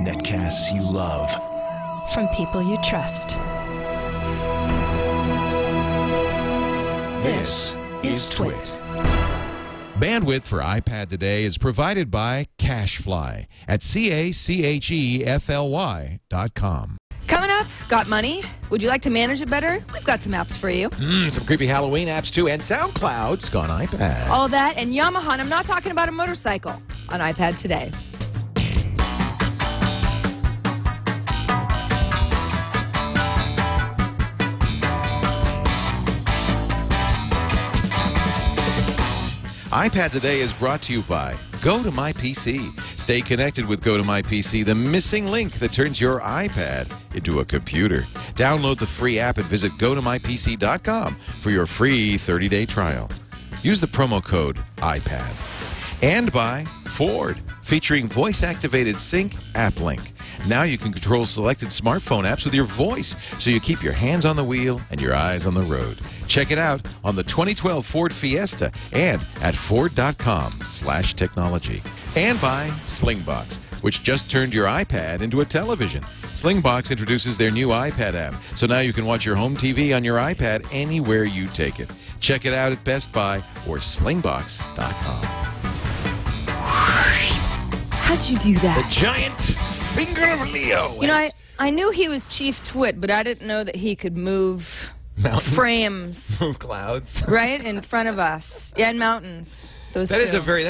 Netcasts you love. From people you trust. This is Twit. Bandwidth for iPad today is provided by Cachefly at CACHEFLY.com. Coming up, got money? Would you like to manage it better? We've got some apps for you. Some creepy Halloween apps, too. And SoundCloud's gone iPad. All that and Yamaha, and I'm not talking about a motorcycle, on iPad today. iPad Today is brought to you by GoToMyPC. Stay connected with GoToMyPC, the missing link that turns your iPad into a computer. Download the free app and visit GoToMyPC.com for your free 30-day trial. Use the promo code iPad. And by Ford, featuring voice-activated sync AppLink. Now you can control selected smartphone apps with your voice, so you keep your hands on the wheel and your eyes on the road. Check it out on the 2012 Ford Fiesta and at Ford.com/technology. And by Slingbox, which just turned your iPad into a television. Slingbox introduces their new iPad app, so now you can watch your home TV on your iPad anywhere you take it. Check it out at Best Buy or Slingbox.com. How'd you do that? The giant finger of Leo. You know, I knew he was Chief Twit, but I didn't know that he could move Mountains. frames. Move clouds. Right in front of us. Yeah, and mountains. Those That's two. a very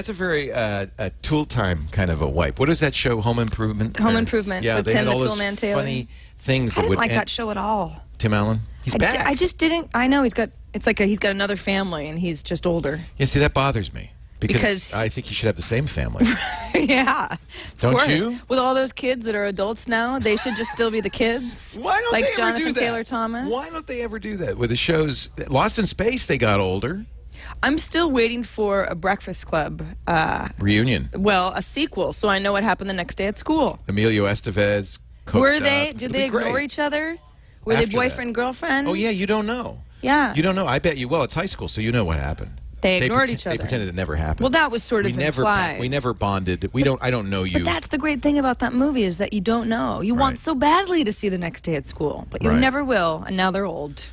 tool time kind of a wipe. What is that show? Home Improvement. Home Improvement. Yeah, with they Tim had all the those Toolman Taylor. funny things I that didn't would like that show at all. Tim Allen. He's back. I just didn't. I know he's got. It's like he's got another family, and he's just older. Yeah, see, that bothers me because I think he should have the same family. Yeah, Don't of course. you? With all those kids that are adults now, they should just still be the kids. Why don't like they ever Jonathan do that? Taylor Thomas? Why don't they ever do that with the shows? Lost in Space, they got older. I'm still waiting for a Breakfast Club Reunion. Well, a sequel, so I know what happened the next day at school. Emilio Estevez. Were they? Did they ignore each other? Were they boyfriend girlfriend? Oh yeah, you don't know. Yeah. You don't know. I bet you. Well, it's high school, so you know what happened. They ignored each other. They pretended it never happened. Well, that was sort of implied. We never bonded. I don't know you. But that's the great thing about that movie is that you don't know. You want so badly to see the next day at school, but you never will, and now they're old.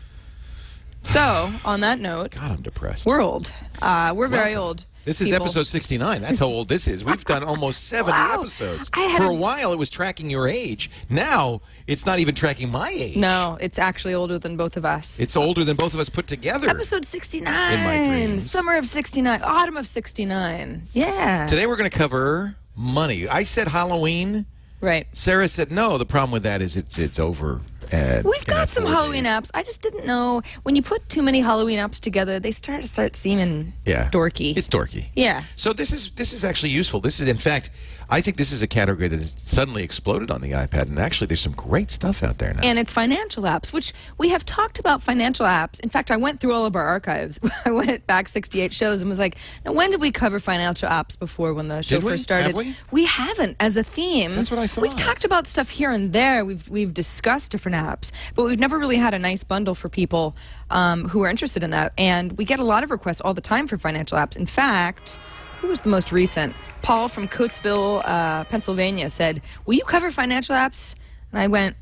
So, on that note, God, I'm depressed. We're old. We're very old. This is episode 69. That's how old this is. We've done almost 70 episodes. For a while, it was tracking your age. Now, it's not even tracking my age. No, it's actually older than both of us. It's older than both of us put together. Episode 69. In my dreams. Summer of 69. Autumn of 69. Yeah. Today, we're going to cover money. I said Halloween. Right. Sarah said no. The problem with that is it's over. We've got some Halloween apps. I just didn't know when you put too many Halloween apps together, they start seeming dorky. It's dorky. Yeah. So this is actually useful. This is, in fact, I think this is a category that has suddenly exploded on the iPad, and actually there's some great stuff out there now. And it's financial apps, which we have talked about financial apps. In fact, I went through all of our archives. I went back 68 shows and was like, now when did we cover financial apps before when the show first started? Have we? We haven't as a theme. That's what I thought. We've talked about stuff here and there. We've discussed different apps, but we've never really had a nice bundle for people who are interested in that. And we get a lot of requests all the time for financial apps. In fact, who was the most recent? Paul from Coatesville, Pennsylvania said, will you cover financial apps? And I went,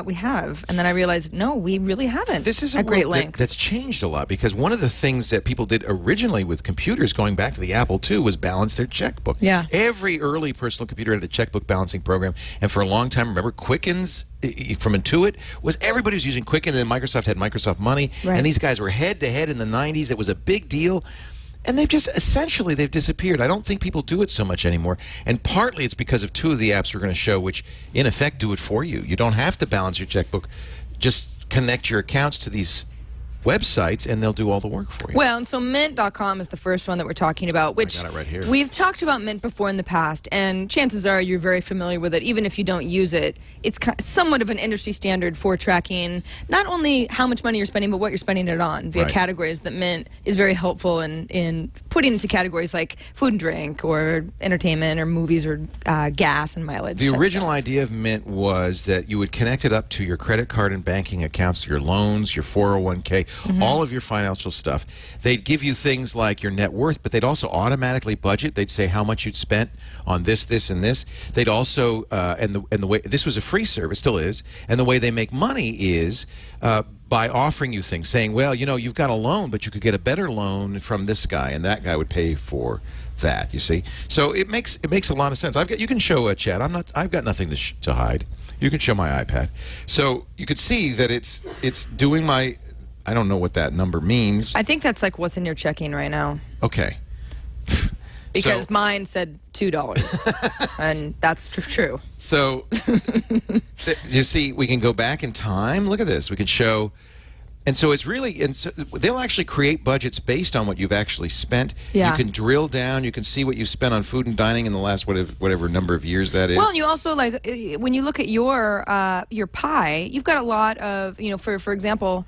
we have. And then I realized, no, we really haven't. This is a great world length. that's changed a lot, because one of the things that people did originally with computers, going back to the Apple II, was balance their checkbook. Yeah. Every early personal computer had a checkbook balancing program. And for a long time, remember Quickens from Intuit? Everybody was using Quicken, and then Microsoft had Microsoft Money. Right. And these guys were head-to-head in the 90s. It was a big deal. And they've disappeared. I don't think people do it so much anymore. And partly it's because of two of the apps we're going to show, which in effect do it for you. You don't have to balance your checkbook. Just connect your accounts to these websites, and they'll do all the work for you. Well, and so Mint.com is the first one that we're talking about, which I got it right here. We've talked about Mint before in the past, and chances are you're very familiar with it. Even if you don't use it, it's somewhat of an industry standard for tracking not only how much money you're spending, but what you're spending it on via categories. That Mint is very helpful in putting into categories like food and drink, or entertainment, or movies, or gas and mileage. The original idea of Mint was that you would connect it up to your credit card and banking accounts, your loans, your 401k, all of your financial stuff. They'd give you things like your net worth, but they'd also automatically budget. They'd say how much you'd spent on this, this, and this. They'd also, and the way, this was a free service, still is, and the way they make money is by offering you things, saying, well, you know, you've got a loan, but you could get a better loan from this guy, and that guy would pay for that, you see. So it makes a lot of sense. You can show a chat. I've got nothing to hide. You can show my iPad. So you could see that it's doing my, I don't know what that number means. I think that's like what's in your checking right now. Okay. Because mine said $2, and that's true. So, you see, we can go back in time. Look at this. We can show, and so it's really, and so they'll actually create budgets based on what you've actually spent. Yeah. You can drill down. You can see what you spent on food and dining in the last whatever number of years that is. Well, and you also, like, when you look at your pie, you've got a lot of, you know, for example,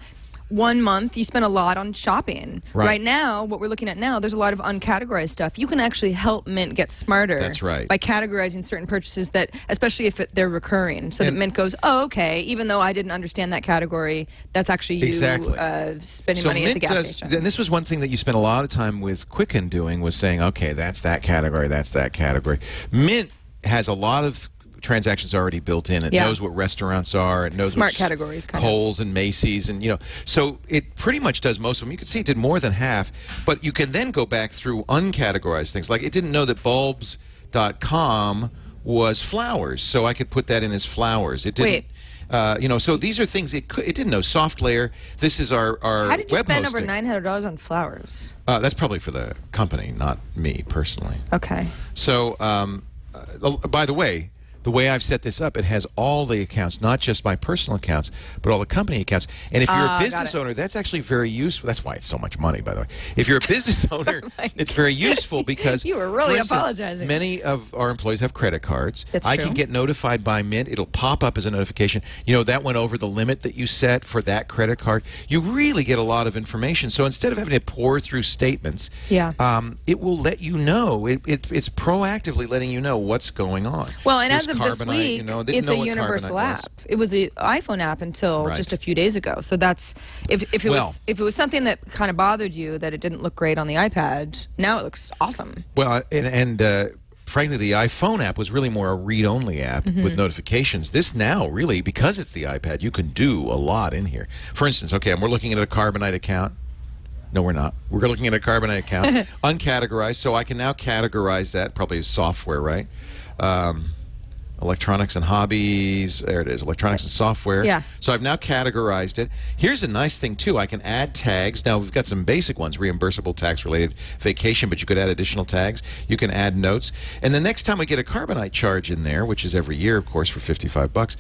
1 month you spend a lot on shopping. Right now, what we're looking at now, there's a lot of uncategorized stuff. You can actually help Mint get smarter. That's right. By categorizing certain purchases that, especially if they're recurring, so that Mint goes, oh, okay, even though I didn't understand that category, that's actually you spending money at the gas station. And this was one thing that you spent a lot of time with Quicken doing, was saying, okay, that's that category, that's that category. Mint has a lot of transactions already built in. It knows what restaurants are. It knows smart what categories, Kohl's and Macy's, and so it pretty much does most of them. You can see it did more than half, but you can then go back through uncategorized things. Like it didn't know that bulbs.com was flowers, so I could put that in as flowers. It didn't. So these are things it didn't know. Soft layer. This is our How did you web spend hosting. over $900 on flowers? That's probably for the company, not me personally. Okay. So, by the way I've set this up, it has all the accounts, not just my personal accounts, but all the company accounts. And if you're a business owner, that's actually very useful. That's why it's so much money, by the way. If you're a business owner, it's very useful because you were really for instance, apologizing. Many of our employees have credit cards. That's I true. can get notified by Mint. It'll pop up as a notification. You know, that went over the limit that you set for that credit card. You really get a lot of information. So instead of having to pour through statements, it will let you know. It's proactively letting you know what's going on. Well, and There's as of this Carbonite, week, it's a universal app. It was an iPhone app until just a few days ago. So that's if it was something that kind of bothered you, that it didn't look great on the iPad. Now it looks awesome. Well, and frankly, the iPhone app was really more a read-only app with notifications. This now, really, because it's the iPad, you can do a lot in here. For instance, okay, we're looking at a Carbonite account. No, we're not. We're looking at a Carbonite account, uncategorized, so I can now categorize that probably as software, right? Electronics and hobbies. There it is, electronics and software. Yeah. So I've now categorized it. Here's a nice thing, too. I can add tags. Now, we've got some basic ones, reimbursable tax-related vacation, but you could add additional tags. You can add notes. And the next time we get a Carbonite charge in there, which is every year, of course, for $55,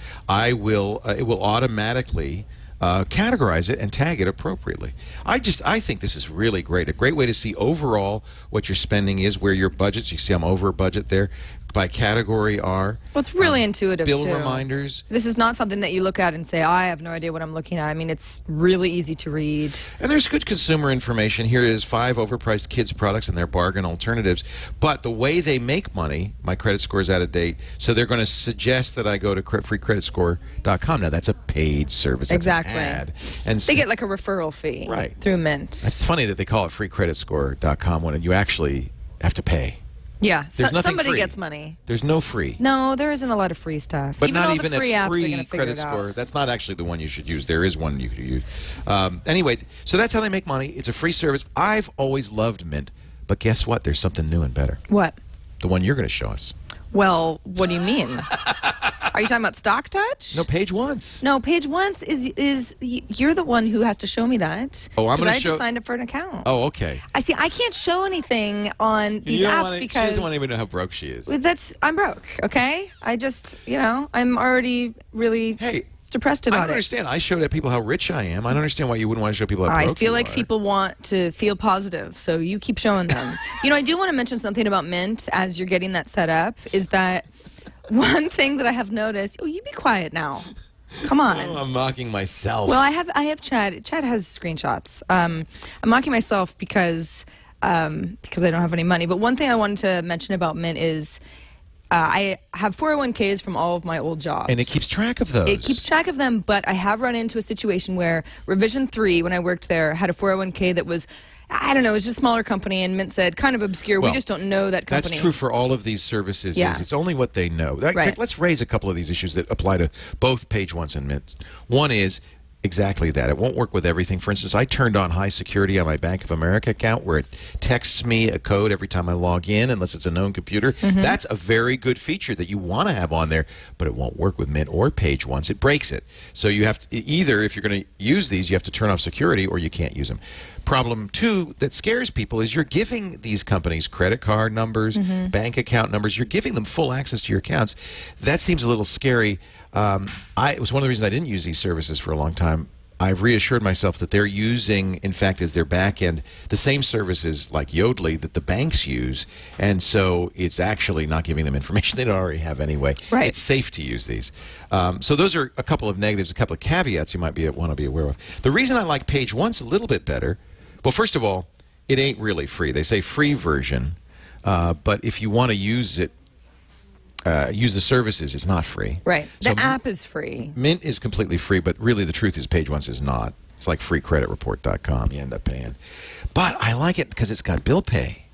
it will automatically categorize it and tag it appropriately. I think this is really great. A great way to see overall what your spending is, where your budgets. You see I'm over budget there. By category are. Well, it's really intuitive, bill too. reminders. This is not something that you look at and say, I have no idea what I'm looking at. I mean, it's really easy to read. And there's good consumer information. Here is 5 overpriced kids products and their bargain alternatives. But the way they make money, my credit score is out of date, so they're going to suggest that I go to freecreditscore.com. Now, that's a paid service. That's exactly. an ad. And they get like a referral fee through Mint. It's funny that they call it freecreditscore.com when you actually have to pay. Yeah, somebody free. Gets money. There's no free. No, there isn't a lot of free stuff. But not even the free a apps free are gonna credit score. That's not actually the one you should use. There is one you could use. Anyway, so that's how they make money. It's a free service. I've always loved Mint, but guess what? There's something new and better. What? The one you're going to show us. Well, what do you mean? Are you talking about StockTouch? No, Pageonce. No, Pageonce is you're the one who has to show me that. Oh, I'm going to show. I just signed up for an account. Oh, okay. I see. I can't show anything on these apps because she doesn't want to even know how broke she is. I'm broke. Okay, I just I'm already really depressed about it. I don't understand. I showed people how rich I am. I don't understand why you wouldn't want to show people how broke I feel you like are. people want to feel positive, so you keep showing them. I do want to mention something about Mint as you're getting that set up, is that one thing that I have noticed. Oh, you be quiet now. Come on. Oh, I'm mocking myself. Well, I have Chad. Chad has screenshots. I'm mocking myself because I don't have any money. But one thing I wanted to mention about Mint is I have 401ks from all of my old jobs. And it keeps track of those. It keeps track of them, but I have run into a situation where Revision 3, when I worked there, had a 401k that was, I don't know, it was just a smaller company, and Mint said, kind of obscure. Well, we just don't know that company. That's true for all of these services. Yeah. It's only what they know. In fact, let's raise a couple of these issues that apply to both Pageonce and Mint. One is exactly that. It won't work with everything. For instance, I turned on high security on my Bank of America account where it texts me a code every time I log in, unless it's a known computer. That's a very good feature that you want to have on there, but it won't work with Mint or Pageonce. It breaks it. So you have to, either if you're going to use these, you have to turn off security or you can't use them. Problem two that scares people is you're giving these companies credit card numbers, bank account numbers. You're giving them full access to your accounts. That seems a little scary. It was one of the reasons I didn't use these services for a long time. I've reassured myself that they're using, in fact, as their back end, the same services like Yodlee that the banks use, and so it's actually not giving them information they don't already have anyway. Right. It's safe to use these. So those are a couple of negatives, a couple of caveats you might want to be aware of. The reason I like Pageonce a little bit better, well, first of all, it ain't really free. They say free version, but if you want to use it, use the services, it's not free. Right. So The app is free. Mint is completely free, but really the truth is Pageonce is not. It's like freecreditreport.com. You end up paying. But I like it because it's got bill pay.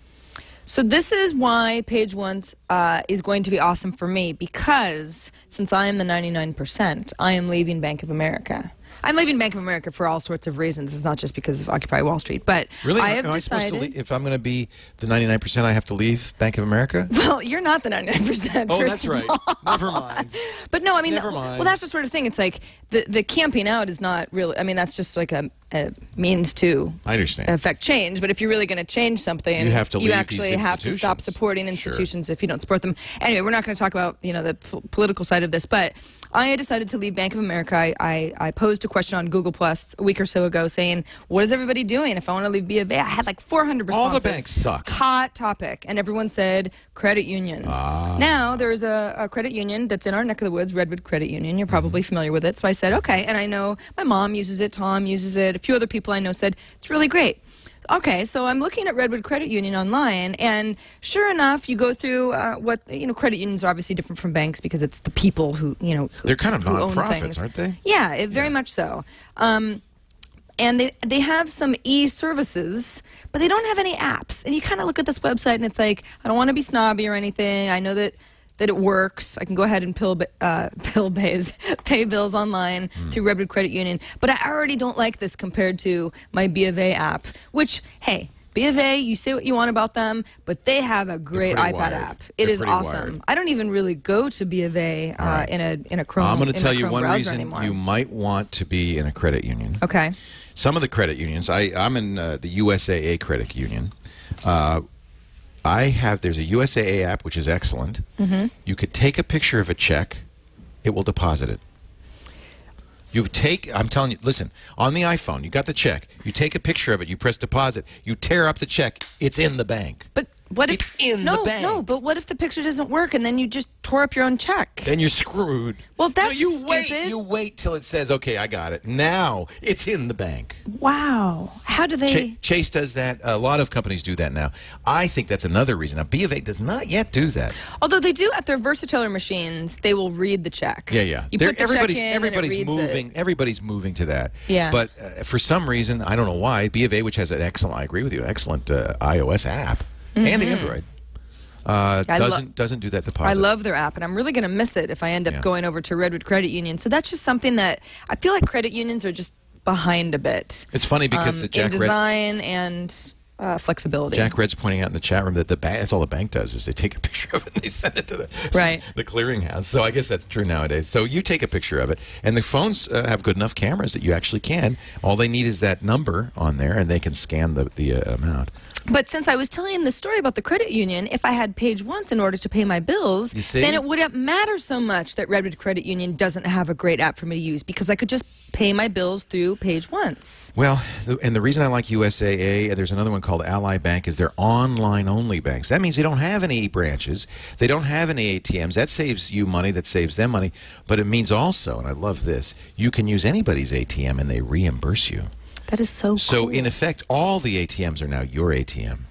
So this is why Pageonce is going to be awesome for me, because since I am the 99%, I am leaving Bank of America. I'm leaving Bank of America for all sorts of reasons. It's not just because of Occupy Wall Street, but really? I have Am I decided. supposed to leave, if I'm going to be the 99%, I have to leave Bank of America? Well, you're not the 99%. Oh, first that's of right. all. Never mind. But no, I mean, Never mind. well, that's the sort of thing. It's like the camping out is not really. I mean, that's just like a means to I understand. affect change. But if you're really going to change something, You have to leave actually these have to stop institutions. supporting institutions if you don't support them. Anyway, we're not going to talk about the political side of this, but I decided to leave Bank of America. I posed a question on Google Plus a week or so ago saying, what is everybody doing if I want to leave B of A? I had like 400 responses. All the banks suck. Hot topic. And everyone said credit unions. Now, there's a credit union that's in our neck of the woods, Redwood Credit Union. You're probably familiar with it. So I said, okay. And I know my mom uses it, Tom uses it, a few other people I know said, it's really great. Okay, so I'm looking at Redwood Credit Union online, and sure enough, you go through credit unions are obviously different from banks because it's the people who They're kind of who own nonprofits, things. aren't they? Yeah, very much so. And they have some e-services, but they don't have any apps. And you kind of look at this website, and it's like, I don't want to be snobby or anything. I know that it works. I can go ahead and pay bills online through Redwood Credit Union. But I already don't like this compared to my B of A app, which, hey, B of A, you say what you want about them, but they have a great pretty iPad wired. app. They're It is pretty awesome. wired. I don't even really go to B of A in a Chrome. I'm going to tell you Chrome one browser reason anymore. you might want to be in a credit union. Okay. Some of the credit unions, I'm in the USAA credit union. There's a USAA app, which is excellent. You could take a picture of a check. It will deposit it. I'm telling you, listen, on the iPhone, you got the check. You take a picture of it. You press deposit. You tear up the check. It's in the bank. But what if It's in the bank. No, but what if the picture doesn't work and then you just tore up your own check? Then you're screwed. Well, that's no, you stupid. wait. You wait till it says, okay, I got it. Now it's in the bank. Wow. How do they? Chase does that. A lot of companies do that now. I think that's another reason. Now, B of A does not yet do that. Although they do at their Versateller machines, they will read the check. Yeah. You put the check in everybody's and it reads moving. it. Everybody's moving to that. Yeah. But for some reason, I don't know why, B of A, which has an excellent, I agree with you, an excellent iOS app and Android, doesn't do that deposit. I love their app, and I'm really going to miss it if I end up going over to Redwood Credit Union. So that's just something that I feel like credit unions are just behind a bit. It's funny because in design and flexibility. Jack Red's pointing out in the chat room that that's all the bank does is they take a picture of it and they send it to the clearinghouse. So I guess that's true nowadays. So you take a picture of it, and the phones have good enough cameras that you actually can. All they need is that number on there, and they can scan the amount. But since I was telling the story about the credit union, if I had Pageonce in order to pay my bills, then it wouldn't matter so much that Redwood Credit Union doesn't have a great app for me to use because I could just pay my bills through Pageonce. Well, and the reason I like USAA, and there's another one called Ally Bank, is they're online-only banks. That means they don't have any branches. They don't have any ATMs. That saves you money. That saves them money. But it means also, and I love this, you can use anybody's ATM and they reimburse you. That is so cool. So, in effect, all the ATMs are now your ATM.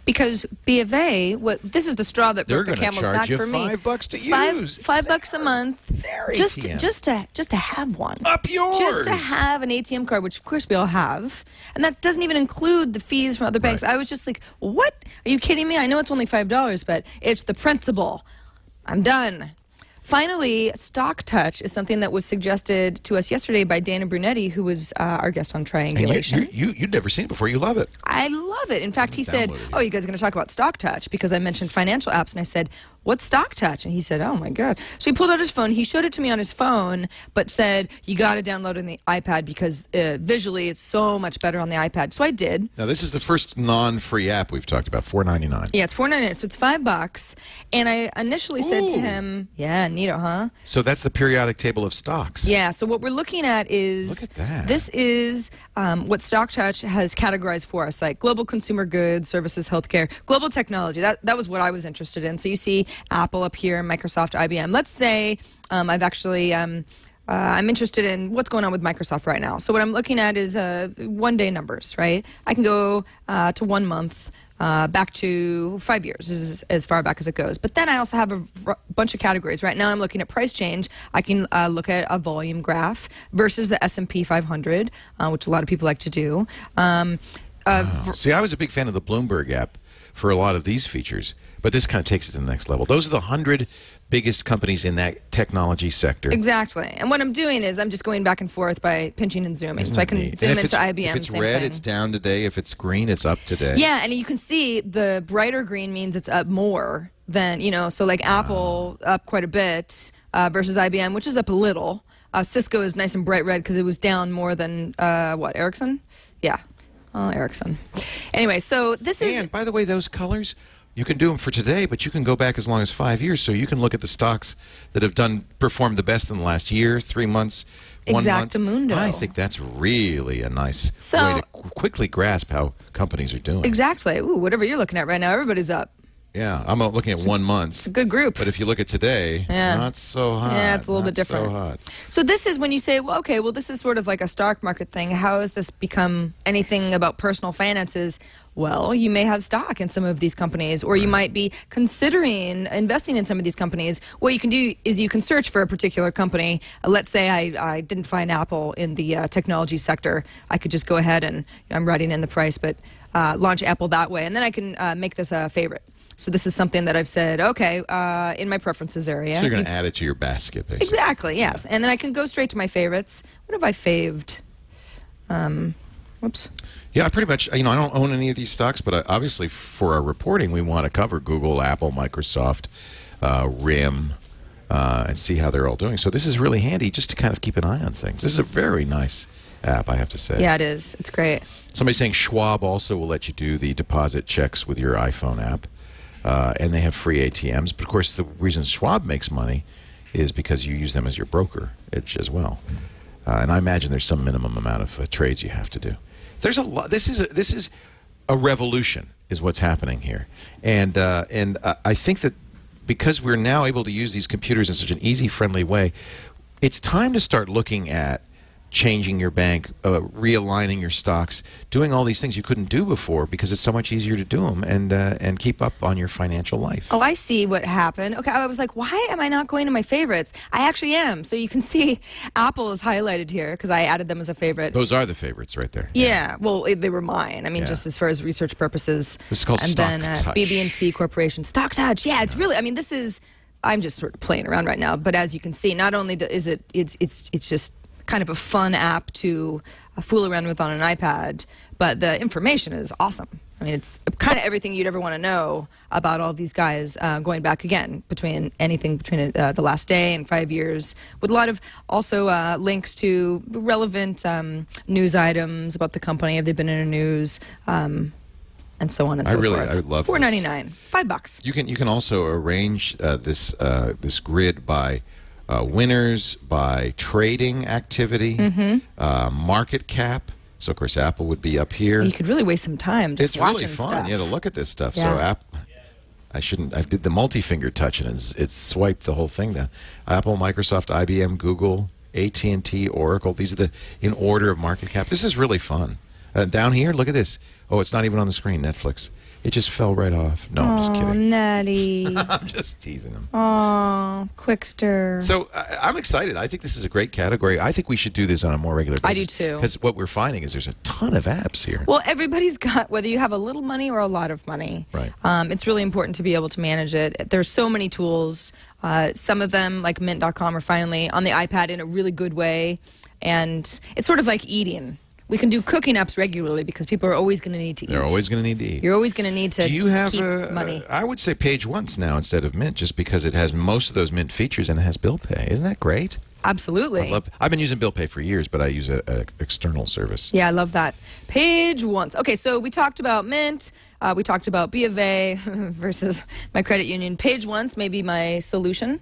Because B of A, this is the straw that broke the camel's back for me. They're going to charge you $5 to use. $5 a month. Just to have one. Up yours. Just to have an ATM card, which of course we all have, and that doesn't even include the fees from other banks. I was just like, what? Are you kidding me? I know it's only $5, but it's the principle. I'm done. Finally, StockTouch is something that was suggested to us yesterday by Dana Brunetti, who was our guest on Triangulation. And you'd never seen it before. You love it. I love it. In fact, he said, oh, you guys are going to talk about StockTouch, because I mentioned financial apps, and I said, what's StockTouch? And he said, oh, my God. So he pulled out his phone. He showed it to me on his phone, but said, you got to download it on the iPad because visually it's so much better on the iPad. So I did. Now, this is the first non-free app we've talked about, $4.99. Yeah, it's $4.99, so it's $5. And I initially said to him, yeah, neato, huh? So that's the periodic table of stocks. Yeah, so what we're looking at is, look at that. This is what StockTouch has categorized for us, like global consumer goods, services, healthcare, global technology. That was what I was interested in. So you see Apple up here, Microsoft, IBM. Let's say I've actually, I'm interested in what's going on with Microsoft right now. So what I'm looking at is one-day numbers, right? I can go to 1 month. Back to 5 years is as far back as it goes. But then I also have a bunch of categories. Right now I'm looking at price change. I can look at a volume graph versus the S&P 500, which a lot of people like to do. See, I was a big fan of the Bloomberg app for a lot of these features, but this kind of takes it to the next level. Those are the 100 biggest companies in that technology sector. Exactly. And what I'm doing is I'm just going back and forth by pinching and zooming. So I can zoom into IBM. If it's red, it's down today. If it's green, it's up today. Yeah, and you can see the brighter green means it's up more than, so like Apple up quite a bit versus IBM, which is up a little. Cisco is nice and bright red because it was down more than, Ericsson? Yeah. Oh, Ericsson. Anyway, so this is... And, by the way, those colors... You can do them for today, but you can go back as long as 5 years, so you can look at the stocks that have performed the best in the last year, 3 months, 1 month. Exactamundo. I think that's really a nice way to quickly grasp how companies are doing. Exactly. Ooh, whatever you're looking at right now, everybody's up. Yeah, I'm looking at 1 month. It's a good group. But if you look at today, not so hot. Yeah, it's a little bit different. So hot. So this is when you say, well, okay, well, this is sort of like a stock market thing. How has this become anything about personal finances? Well, you may have stock in some of these companies, or you might be considering investing in some of these companies. What you can do is you can search for a particular company. Let's say I didn't find Apple in the technology sector. I could just go ahead and, I'm writing in the price, but launch Apple that way. And then I can make this a favorite. So this is something that I've said, okay, in my preferences area. So you're going to add it to your basket, basically. Exactly, yes. Yeah. And then I can go straight to my favorites. What have I faved? Whoops. Yeah, I pretty much, I don't own any of these stocks, but obviously for our reporting, we want to cover Google, Apple, Microsoft, RIM, and see how they're all doing. So this is really handy just to kind of keep an eye on things. This is a very nice app, I have to say. Yeah, it is. It's great. Somebody's saying Schwab also will let you do the deposit checks with your iPhone app. And they have free ATMs. But, of course, the reason Schwab makes money is because you use them as your brokerage as well. And I imagine there's some minimum amount of trades you have to do. There's a lot. This is a revolution is what's happening here. And I think that because we're now able to use these computers in such an easy, friendly way, it's time to start looking at changing your bank, realigning your stocks, doing all these things you couldn't do before because it's so much easier to do them and keep up on your financial life. Oh, I see what happened. Okay, I was like, why am I not going to my favorites? I actually am. So you can see Apple is highlighted here because I added them as a favorite. Those are the favorites right there. Yeah, well, they were mine. I mean, just as far as research purposes. This is called StockTouch. And then BB&T Corporation. StockTouch, yeah, it's really, I mean, this is, I'm just sort of playing around right now, but as you can see, not only is it's just kind of a fun app to fool around with on an iPad, but the information is awesome. I mean, it's kind of everything you'd ever want to know about all these guys going back again between the last day and 5 years, with a lot of also links to relevant news items about the company. Have they been in the news? And so on and so forth. I love $4.99, $5. You can also arrange this grid by winners, by trading activity, market cap. So, of course, Apple would be up here. You could really waste some time just watching stuff. It's really fun, stuff. to look at this stuff. Yeah. So, I did the multi-finger touch, and it's swiped the whole thing down. Apple, Microsoft, IBM, Google, AT&T, Oracle. These are in order of market cap. This is really fun. Down here, look at this. Oh, it's not even on the screen, Netflix. It just fell right off. No, I'm just kidding. Natty. I'm just teasing him. Oh, Quickster. So I'm excited. I think this is a great category. I think we should do this on a more regular basis. I do too. Because what we're finding is there's a ton of apps here. Well, everybody's got, whether you have a little money or a lot of money. Right. It's really important to be able to manage it. There's so many tools. Some of them, like Mint.com, are finally on the iPad in a really good way. And it's sort of like eating. We can do cooking apps regularly because people are always going to need to eat. They're always going to need to eat. You're always going to need to Do you have keep money. I would say Pageonce now instead of Mint, just because it has most of those Mint features and it has bill pay. Isn't that great? Absolutely. I've been using bill pay for years, but I use an external service. Yeah, I love that. Pageonce. Okay, so we talked about Mint. We talked about B of A versus my credit union. Pageonce may be my solution,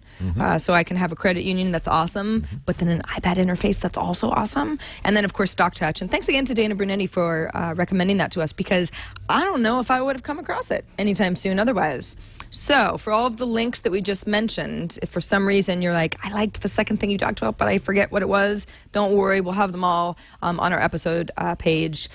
so I can have a credit union that's awesome, but then an iPad interface that's also awesome. And then, of course, StockTouch. And thanks again to Dana Brunetti for recommending that to us, because I don't know if I would have come across it anytime soon otherwise. So, for all of the links that we just mentioned, if for some reason you're like, I liked the second thing you talked about, but I forget what it was, don't worry, we'll have them all on our episode page,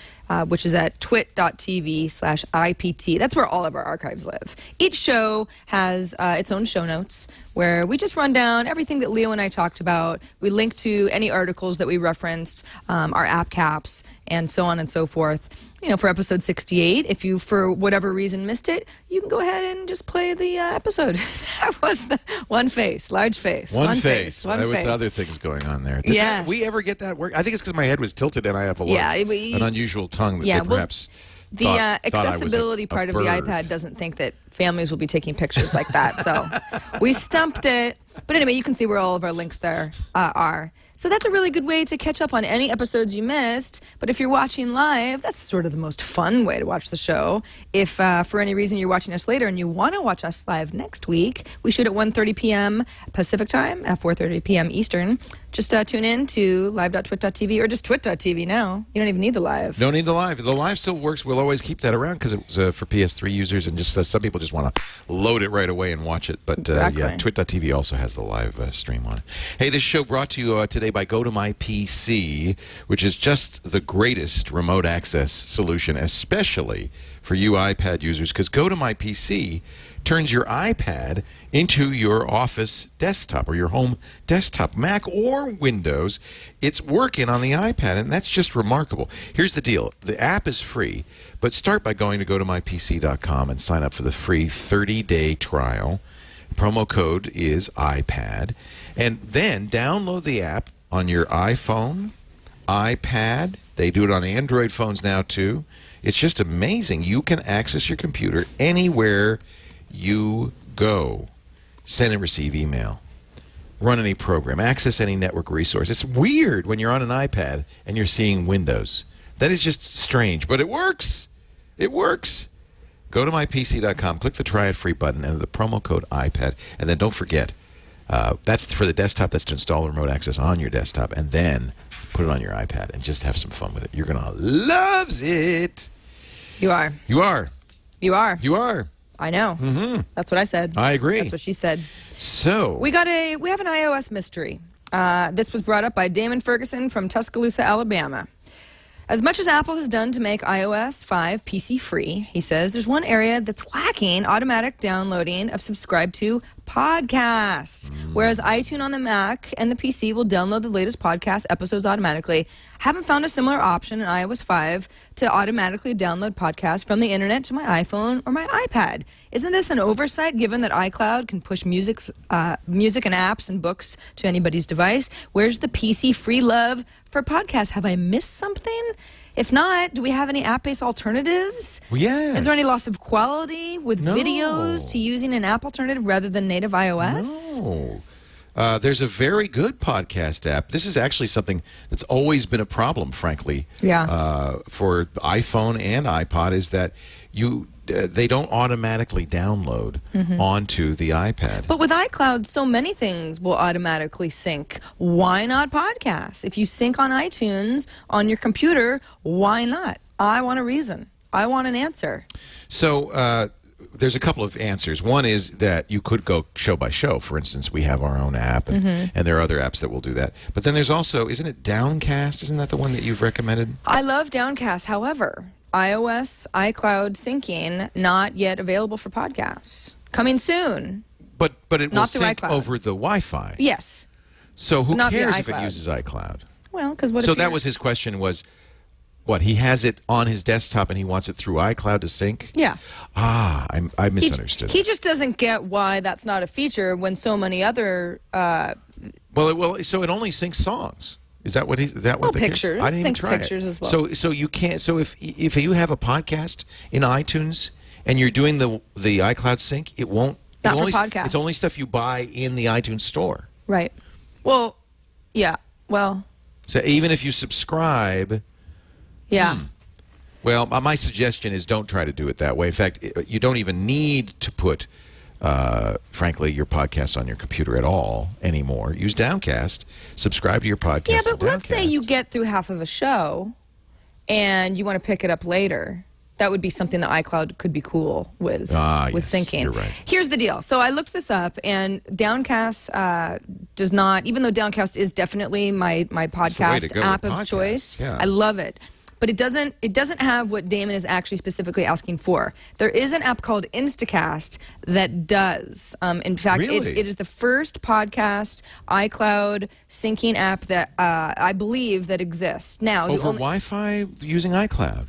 which is at twit.tv/IPT. That's where all of our archives live. Each show has its own show notes, where we just run down everything that Leo and I talked about. We link to any articles that we referenced, our app caps, and so on and so forth. You know, for episode 68, if you, for whatever reason, missed it, you can go ahead and just play the episode. That was the one face, large face. One face. There was other things going on there. Did we ever get that work? I think it's because my head was tilted and I have an unusual tongue that they perhaps the accessibility part of the iPad doesn't think that families will be taking pictures like that. So we stumped it. But anyway, you can see where all of our links there are. So that's a really good way to catch up on any episodes you missed. But if you're watching live, that's sort of the most fun way to watch the show. If for any reason you're watching us later and you want to watch us live next week, we shoot at 1:30 p.m. Pacific time, at 4:30 p.m. Eastern. Just tune in to live.twit.tv or just twit.tv now. You don't even need the live. Don't need the live. The live still works. We'll always keep that around because it was for PS3 users, and just some people just want to load it right away and watch it. But yeah, twit.tv also has the live stream on it. Hey, this show brought to you today by GoToMyPC, which is just the greatest remote access solution, especially for you iPad users, because GoToMyPC turns your iPad into your office desktop or your home desktop, Mac or Windows. It's working on the iPad, and that's just remarkable. Here's the deal. The app is free, but start by going to GoToMyPC.com and sign up for the free 30-day trial. Promo code is iPad. And then download the app on your iPhone, iPad. They do it on Android phones now, too. It's just amazing. You can access your computer anywhere you go. Send and receive email. Run any program. Access any network resource. It's weird when you're on an iPad and you're seeing Windows. That is just strange, but it works. It works. Go to mypc.com, click the Try It Free button, and the promo code iPad. And then don't forget, that's for the desktop. That's to install remote access on your desktop, and then put it on your iPad and just have some fun with it. You're going to love it. You are. You are. You are. You are. I know. That's what I said. I agree. That's what she said. So we have an iOS mystery. This was brought up by Damon Ferguson from Tuscaloosa, Alabama. As much as Apple has done to make iOS 5 PC free, he says, there's one area that's lacking: automatic downloading of subscribed to podcasts. Whereas iTunes on the Mac and the PC will download the latest podcast episodes automatically, haven't found a similar option in iOS 5 to automatically download podcasts from the internet to my iPhone or my iPad. Isn't this an oversight, given that iCloud can push music and apps and books to anybody's device? Where's the PC free love for podcasts? Have I missed something? If not, do we have any app-based alternatives? Well, yes. Is there any loss of quality with videos to using an app alternative rather than native iOS? No. There's a very good podcast app. This is actually something that's always been a problem, frankly, for iPhone and iPod, is that they don't automatically download onto the iPad. But with iCloud, so many things will automatically sync. Why not podcasts? If you sync on iTunes on your computer, why not? I want a reason. I want an answer. So there's a couple of answers. One is that you could go show by show. For instance, we have our own app, and there are other apps that will do that. But then there's also, isn't it Downcast? Isn't that the one that you've recommended? I love Downcast. However, iOS iCloud syncing not yet available for podcasts. Coming soon. But it will Not through sync iCloud. over the Wi-Fi. Yes. So who Not via cares if it iCloud. uses iCloud? Well, because what? So if that you're- was his question was, what, he has it on his desktop and he wants it through iCloud to sync? Yeah. Ah, I misunderstood. He just doesn't get why that's not a feature when so many other So it only syncs songs. Is that what he's? Is that what the case? pictures. I didn't even Syncs try pictures it. as well. So you can't. So if you have a podcast in iTunes and you're doing the iCloud sync, it won't. Not for only, podcasts. It's only stuff you buy in the iTunes store. right. Well, yeah. Well, So even if you subscribe, yeah. well, my suggestion is don't try to do it that way. In fact, you don't even need to put, frankly, your podcast on your computer at all anymore. Use Downcast. Subscribe to your podcast. Yeah, in but let's say Downcast. you get through half of a show and you want to pick it up later. That would be something that iCloud could be cool with yes, syncing. you're right. Here's the deal. So I looked this up, and Downcast does not, even though Downcast is definitely my the way to podcast go app with of podcasts, choice. yeah. I love it. But it doesn't have what Damon is actually specifically asking for. There is an app called Instacast that does. In fact, Really? it is the first podcast iCloud syncing app that I believe that exists. Now, the over only- Wi-Fi using iCloud.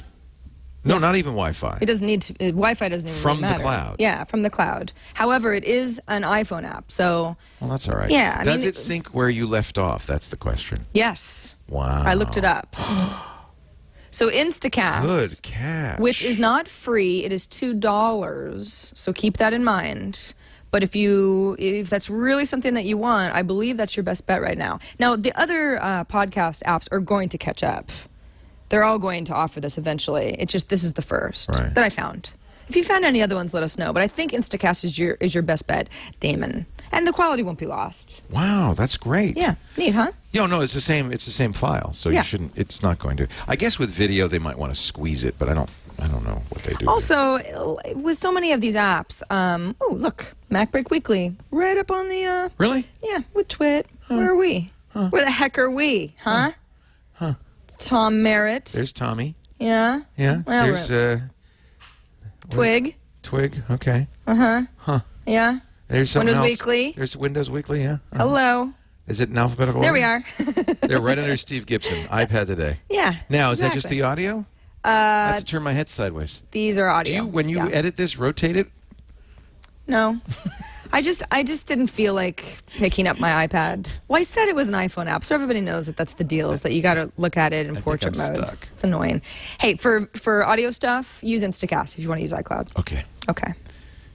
No, not even Wi-Fi. It doesn't need to. Wi-Fi doesn't even From really the matter. cloud. Yeah, from the cloud. However, it is an iPhone app, so Well, that's all right. Yeah, I Does mean, it sync where you left off? That's the question. yes. Wow. I looked it up. So Instacast, Good catch. which is not free, it is $2. So keep that in mind. But if that's really something that you want, I believe that's your best bet right now. Now, the other podcast apps are going to catch up. They're all going to offer this eventually. It's just this is the first Right. that I found. If you found any other ones, let us know. But I think Instacast is your best bet, Damon, and the quality won't be lost. Wow, that's great. Yeah, neat, huh? No, it's the same. It's the same file, so Yeah. you shouldn't. It's not going to. I guess with video they might want to squeeze it, but I don't know what they do. Also, with so many of these apps, oh look, MacBreak Weekly, right up on the Really? yeah, with Twit. Where are we? Where the heck are we? Huh? Tom Merritt. There's Tommy. Yeah. Yeah. Well, There's Twig. Twig. Okay. Yeah. There's something Windows else. Weekly. There's Windows Weekly. Yeah. Hello. Is it in alphabetical There order? we are. They're right under Steve Gibson. iPad today. Yeah. Now, is that just exactly. the audio? I have to turn my head sideways. These are Do audio. you, when you Yeah. edit this, rotate it? No. I just didn't feel like picking up my iPad. Well, I said it was an iPhone app, so everybody knows that that's the deal, is that you got to look at it in portrait I'm mode. stuck. It's annoying. Hey, for audio stuff, use Instacast if you want to use iCloud. Okay. Okay.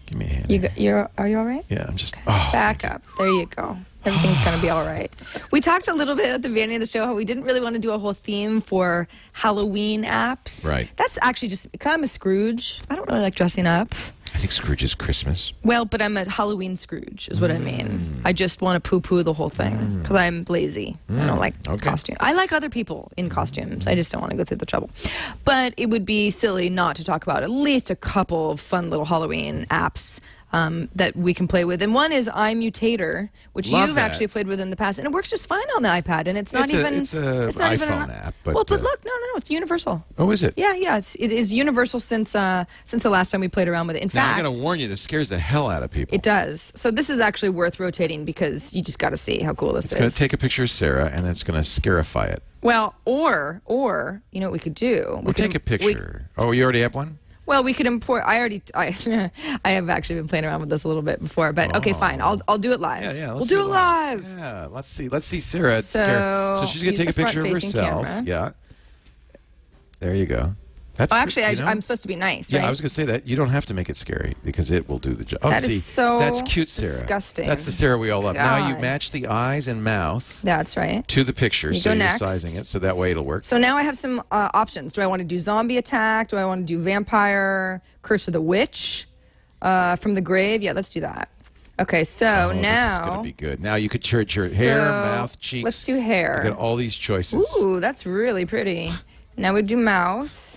Give me a hand. Are you all right? Yeah, I'm just. Oh, Back up. There you go. Everything's going to be all right. We talked a little bit at the beginning of the show how we didn't really want to do a whole theme for Halloween apps. Right. That's actually just, I'm a Scrooge. I don't really like dressing up. I think Scrooge is Christmas. Well, but I'm a Halloween Scrooge, is what I mean. I just want to poo-poo the whole thing because I'm lazy. I don't like costume. I like other people in costumes. I just don't want to go through the trouble. But it would be silly not to talk about at least a couple of fun little Halloween apps that we can play with. And one is iMutator, which Love you've that. actually played with in the past, and it works just fine on the iPad. And it's not It's even it's a not even iPhone app, but well, but look, no, it's universal. Oh, is it? Yeah, it is universal since the last time we played around with it. In Now, fact, I'm going to warn you, this scares the hell out of people. it does. So this is actually worth rotating because you just got to see how cool this It's going is. to take a picture of Sarah, and it's going to scarify it. Well, or you know what we could do? We'll take a picture. Oh, you already have one? Well, we could import. I have actually been playing around with this a little bit before, but okay, fine. I'll do it live. Yeah. We'll do it live. Yeah, let's see Sarah. So she's going to use take a the picture of front-facing herself. camera. Yeah. There you go. That's Oh, actually, you know? I'm supposed to be nice, Yeah, right? I was going to say that. You don't have to make it scary because it will do the job. Oh, That is see, so that's cute, Sarah. disgusting. That's the Sarah we all love. Now you God. match the eyes and mouth That's right. to the picture, You so go you're next. sizing it, so that way it'll work. So now I have some options. Do I want to do zombie attack? Do I want to do vampire, curse of the witch, from the grave? Yeah, let's do that. Okay, so now this is going to be good. Now you could church your hair, mouth, cheeks. Let's do hair. You got all these choices. Ooh, that's really pretty. Now we do mouth.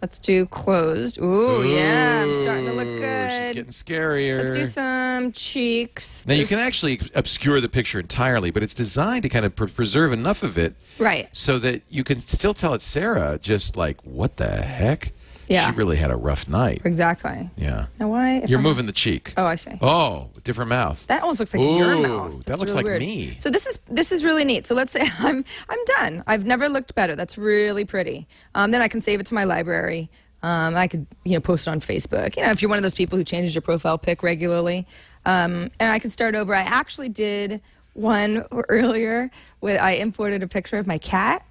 Let's do closed. Ooh, yeah, I'm starting to look good. She's getting scarier. Let's do some cheeks. Now you can actually obscure the picture entirely, but it's designed to kind of preserve enough of it, Right. so that you can still tell it's Sarah. Just like, what the heck? Yeah. She really had a rough night. Exactly. Yeah. Now why? You're moving the cheek. Oh, I see. Oh, different mouth. That almost looks like your mouth. That That's looks really like weird. me. So this is really neat. So let's say I'm done. I've never looked better. That's really pretty. Then I can save it to my library. I could post it on Facebook. If you're one of those people who changes your profile pic regularly, and I can start over. I actually did one earlier where I imported a picture of my cat.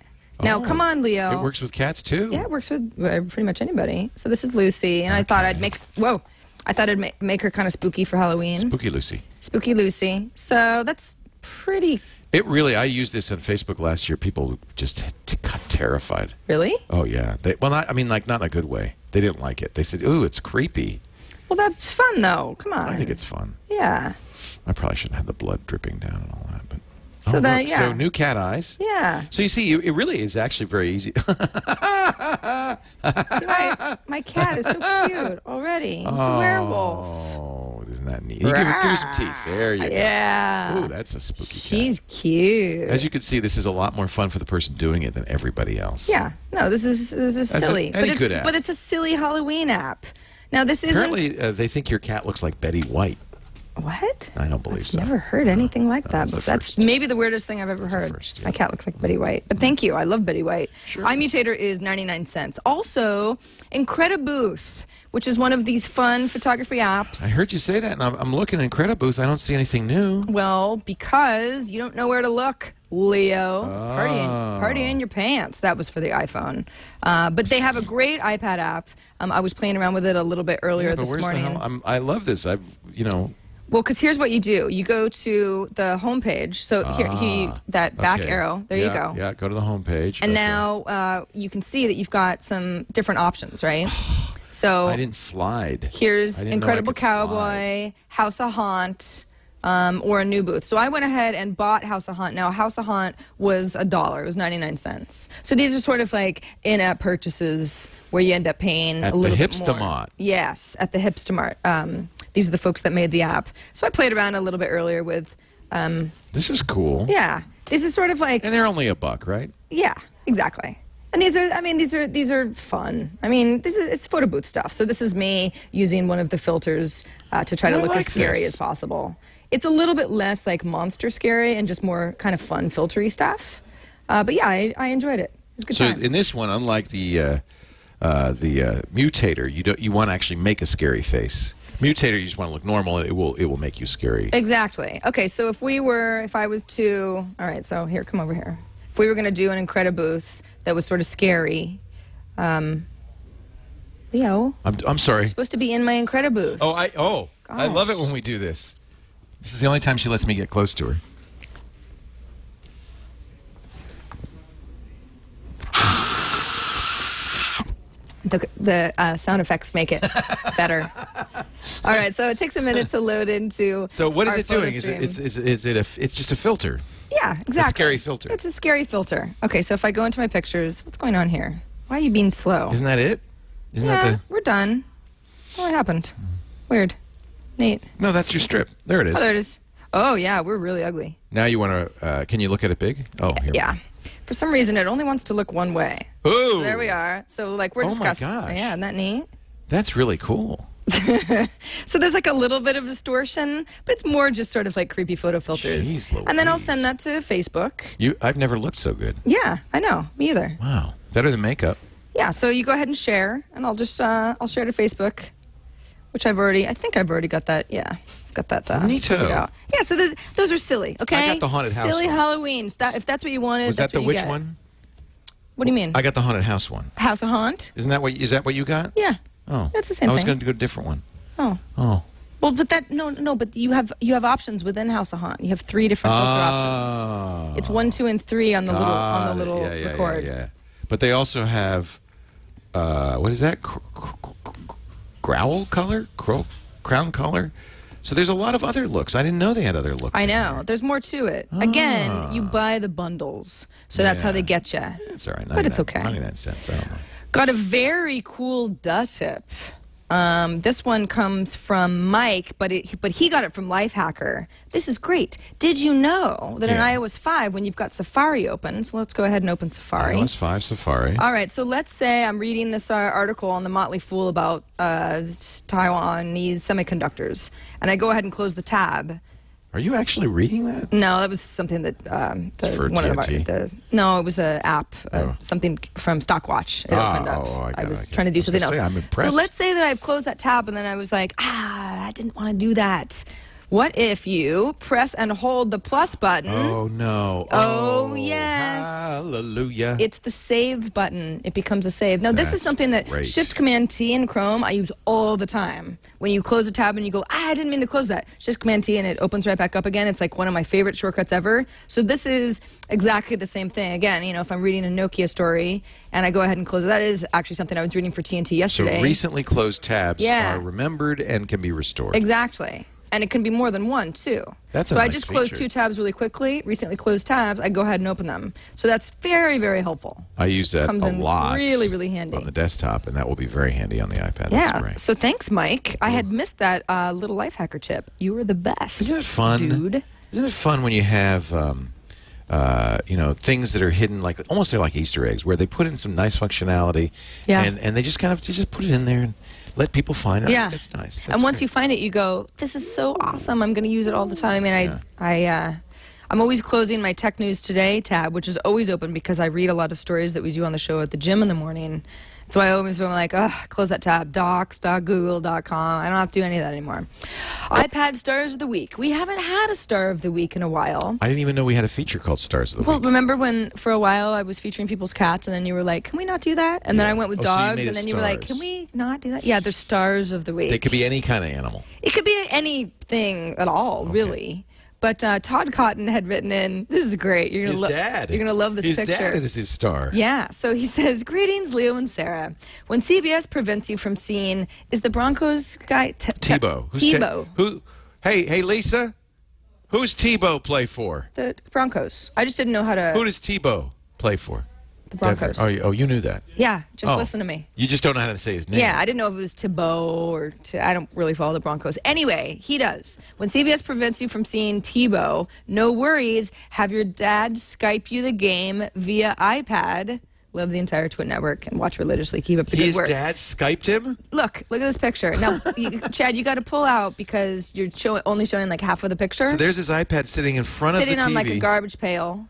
Now, come on, Leo. It works with cats, too. Yeah, it works with pretty much anybody. So this is Lucy, and I thought I'd make make her kind of spooky for Halloween. Spooky Lucy. Spooky Lucy. So that's pretty. I used this on Facebook last year. People just got terrified. Really? Oh, yeah. Not in a good way. They didn't like it. They said, ooh, it's creepy. Well, that's fun, though. Come on. I think it's fun. Yeah. I probably shouldn't have the blood dripping down and all that, but... So look, so new cat eyes. Yeah. So you see, it really is actually very easy. See, my cat is so cute already. He's a werewolf. Oh, isn't that neat? Give her some teeth. There you go. Yeah. Ooh, that's a spooky cat. She's cute. As you can see, this is a lot more fun for the person doing it than everybody else. Yeah. No, this is silly. Good app. But it's a silly Halloween app. Now, this isn't... Apparently, they think your cat looks like Betty White. What? I don't believe so. I've never heard anything like that. That's That's maybe the weirdest thing I've ever heard. First, yeah. My cat looks like Betty White. But thank you. I love Betty White. Sure. iMutator is 99 cents. Also, Incredibooth, which is one of these fun photography apps. I heard you say that, and I'm looking in Incredibooth. I don't see anything new. Well, because you don't know where to look, Leo. Party in your pants. That was for the iPhone. But they have a great iPad app. I was playing around with it a little bit earlier this morning. The hell? I love this. Well, because here's what you do. You go to the homepage. So that back arrow. There you go. Yeah, go to the homepage. And now you can see that you've got some different options, right? So I didn't slide. Here's Incredible Cowboy, House of Haunt, or a new booth. So I went ahead and bought House of Haunt. Now, House of Haunt was $1. It was 99 cents. So these are sort of like in-app purchases where you end up paying a little bit more. Hipstamart. Yes, at the Hipstamart. These are the folks that made the app. So I played around a little bit earlier with... this is cool. Yeah. This is sort of like... And they're only $1, right? Yeah, exactly. And these are fun. It's photo booth stuff. So this is me using one of the filters to try to look as scary as possible. It's a little bit less like monster scary and just more kind of fun filtery stuff. But yeah, I enjoyed it. It was a good time. So in this one, unlike the Mutator, you want to actually make a scary face. Mutator, you just want to look normal, and it will make you scary. Exactly. Okay, so if I was to, all right, so here, come over here. If we were going to do an Incredibooth that was sort of scary, Leo. I'm sorry. You're supposed to be in my Incredibooth. I love it when we do this. This is the only time she lets me get close to her. The sound effects make it better. All right, so it takes a minute to load into. So what is our it doing? photo Is it it's just a filter? Yeah, exactly. A scary filter. It's a scary filter. Okay, so if I go into my pictures, what's going on here? Why are you being slow? Isn't that it? We're done. What happened? Weird. Neat. No, that's your strip. There it is. Oh, there it is. Oh, yeah, we're really ugly. Now you want to, can you look at it big? Oh, here. Yeah. For some reason, it only wants to look one way. Ooh. So there we are. So, like, we're discussing. My gosh. Yeah, isn't that neat? That's really cool. So there's like a little bit of distortion, but it's more just sort of like creepy photo filters. Jeez Louise. And then I'll send that to Facebook. I've never looked so good. Yeah, I know. Me either. Wow. Better than makeup. Yeah, so you go ahead and share, and I'll just, I'll share to Facebook, which I think I've already got that, yeah. I've got that. Neato. Yeah, so those are silly, okay? I got the haunted house silly one. Halloween. If that's what you wanted, Was that's that the what you witch get. one? What do you mean? I got the haunted house one. House of Haunt? Is that what you got? Yeah. Oh. That's the same thing. I was going to go to a different one. Oh. Oh. Well, but but you have options within House of Haunt. You have 3 different filter options. It's 1, 2, and 3 on the little record. Yeah. But they also have what is that? Growl color? Crown color? So there's a lot of other looks. I didn't know they had other looks. I know. There's more to it. Again, you buy the bundles. So that's how they get you. It's all right. But it's okay. 99 cents. I don't know. Got a very cool duh tip. This one comes from Mike, but he got it from Lifehacker. This is great. Did you know that in iOS 5, when you've got Safari open, so let's go ahead and open Safari. iOS 5 Safari. All right, so let's say I'm reading this article on the Motley Fool about Taiwanese semiconductors, and I go ahead and close the tab. Are you actually reading that? No, that was something that for TNT? No, it was an app, something from StockTouch. It opened up. I was trying to do something else. I'm impressed. So let's say that I've closed that tab, and then I was like, I didn't want to do that. What if you press and hold the plus button? Oh, no. Oh, yes. Hallelujah. It's the save button. It becomes a save. Now, this is something that Shift-Command-T in Chrome I use all the time. When you close a tab and you go, I didn't mean to close that. Shift-Command-T and it opens right back up again. It's like one of my favorite shortcuts ever. So this is exactly the same thing. Again, you know, if I'm reading a Nokia story and I go ahead and close it, that is actually something I was reading for TNT yesterday. So recently closed tabs are remembered and can be restored. Exactly. And it can be more than one, too. That's so I just closed 2 tabs really quickly, recently closed tabs, I go ahead and open them. So that's very, very helpful. I use that Comes a in lot really, really handy. on the desktop, and that will be very handy on the iPad. Yeah. That's great. So thanks, Mike. I had missed that little life hacker tip. You were the best. Isn't it fun? Dude. Isn't it fun when you have, you know, things that are hidden, like almost like Easter eggs, where they put in some nice functionality, and they just kind of just put it in there and let people find it. Yeah, that's nice. That's and once great. you find it, you go, "This is so awesome! I'm going to use it all the time." And I'm always closing my Tech News Today tab, which is always open because I read a lot of stories that we do on the show at the gym in the morning. So I always am like, close that tab, docs.google.com. I don't have to do any of that anymore. iPad Stars of the Week. We haven't had a Star of the Week in a while. I didn't even know we had a feature called Stars of the Well, Week. remember when for a while I was featuring people's cats, and then you were like, can we not do that? And then I went with dogs, and then you were like, can we not do that? Yeah, they're Stars of the Week. They could be any kind of animal. It could be anything at all, really. But Todd Cotton had written in, this is great. You're gonna You're going to love this picture. His dad is his star. Yeah. So he says, greetings, Leo and Sarah. When CBS prevents you from seeing, is the Broncos guy? Tebow. Tebow. Hey, Lisa. Who's Tebow play for? The Broncos. I just didn't know how to. Who does Tebow play for? The Broncos. Oh, you knew that. Yeah, just listen to me. You just don't know how to say his name. Yeah, I didn't know if it was Tebow or I don't really follow the Broncos. Anyway, he does. When CBS prevents you from seeing Tebow, no worries. Have your dad Skype you the game via iPad. Live the entire Twit network and watch religiously. Keep up the good work. His dad Skyped him? Look at this picture. Now, Chad, you got to pull out because you're only showing like half of the picture. So there's his iPad sitting in front of the TV. Sitting on like a garbage pail.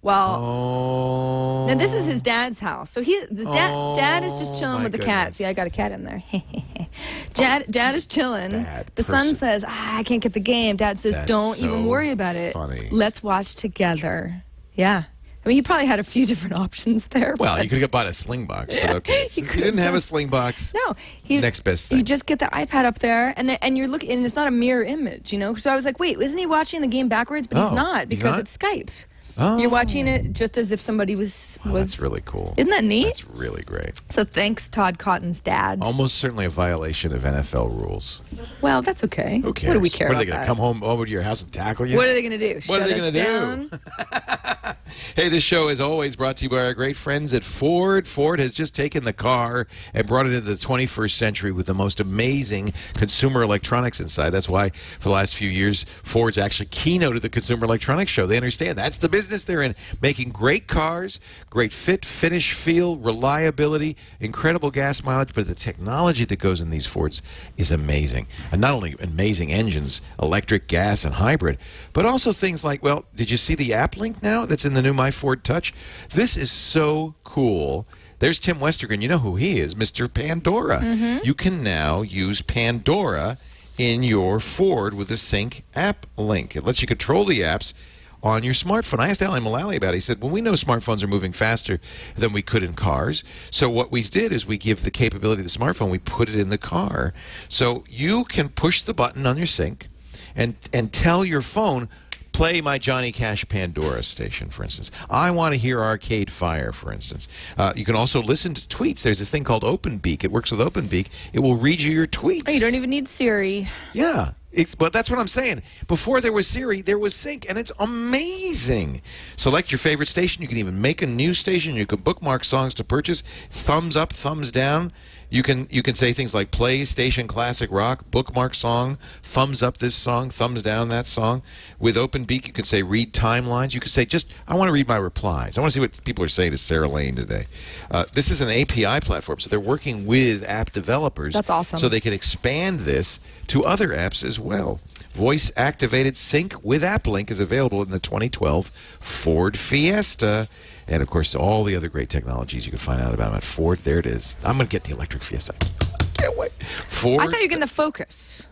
Well, now this is his dad's house. So dad is just chilling with the cat. See, I got a cat in there. Dad is chilling. The son says, I can't get the game. Dad says, don't even worry about it. Funny. Let's watch together. Yeah. I mean, he probably had a few different options there. Well, you could have bought a Slingbox, but okay. Since he didn't have a Slingbox, next best thing. You just get the iPad up there, and you're looking, and it's not a mirror image, you know? So I was like, wait, isn't he watching the game backwards? But he's not, because it's Skype. Oh. You're watching it just as if somebody was... That's really cool. Isn't that neat? That's really great. So thanks, Todd Cotton's dad. Almost certainly a violation of NFL rules. Well, that's okay. Who cares? What do we care about? What are they going to come home over to your house and tackle you? What are they going to do? What are they going to do? Hey, this show is always brought to you by our great friends at Ford. Ford has just taken the car and brought it into the 21st century with the most amazing consumer electronics inside. That's why for the last few years, Ford's actually keynoted the Consumer Electronics Show. They understand that's the business they're in, making great cars, great fit, finish, feel, reliability, incredible gas mileage, but the technology that goes in these Fords is amazing. And not only amazing engines, electric, gas, and hybrid, but also things like, well, did you see the AppLink now that's in the new My Ford Touch? This is so cool. There's Tim Westergren. You know who he is, Mr. Pandora. You can now use Pandora in your Ford with the Sync AppLink. It lets you control the apps on your smartphone. I asked Alan Mullally about it. He said, well, we know smartphones are moving faster than we could in cars. So what we did is we give the capability of the smartphone, we put it in the car. So you can push the button on your Sync and tell your phone, play my Johnny Cash Pandora station, for instance. I want to hear Arcade Fire, for instance. You can also listen to tweets. There's this thing called OpenBeak. It works with OpenBeak. It will read you your tweets. Oh, you don't even need Siri. Yeah. But that's what I'm saying. Before there was Siri, there was Sync, and it's amazing. Select your favorite station. You can even make a new station. You can bookmark songs to purchase. Thumbs up, thumbs down. You can say things like play station classic rock, bookmark song, thumbs up this song, thumbs down that song. With OpenBeak, you can say read timelines. You can say just, I want to read my replies. I want to see what people are saying to Sarah Lane today. This is an API platform, so they're working with app developers. That's awesome. So they can expand this to other apps as well. Voice-activated sync with AppLink is available in the 2012 Ford Fiesta. And, of course, all the other great technologies you can find out about them at Ford. There it is. I'm going to get the electric Fiesta. I can't wait. Ford. I thought you were getting the Focus.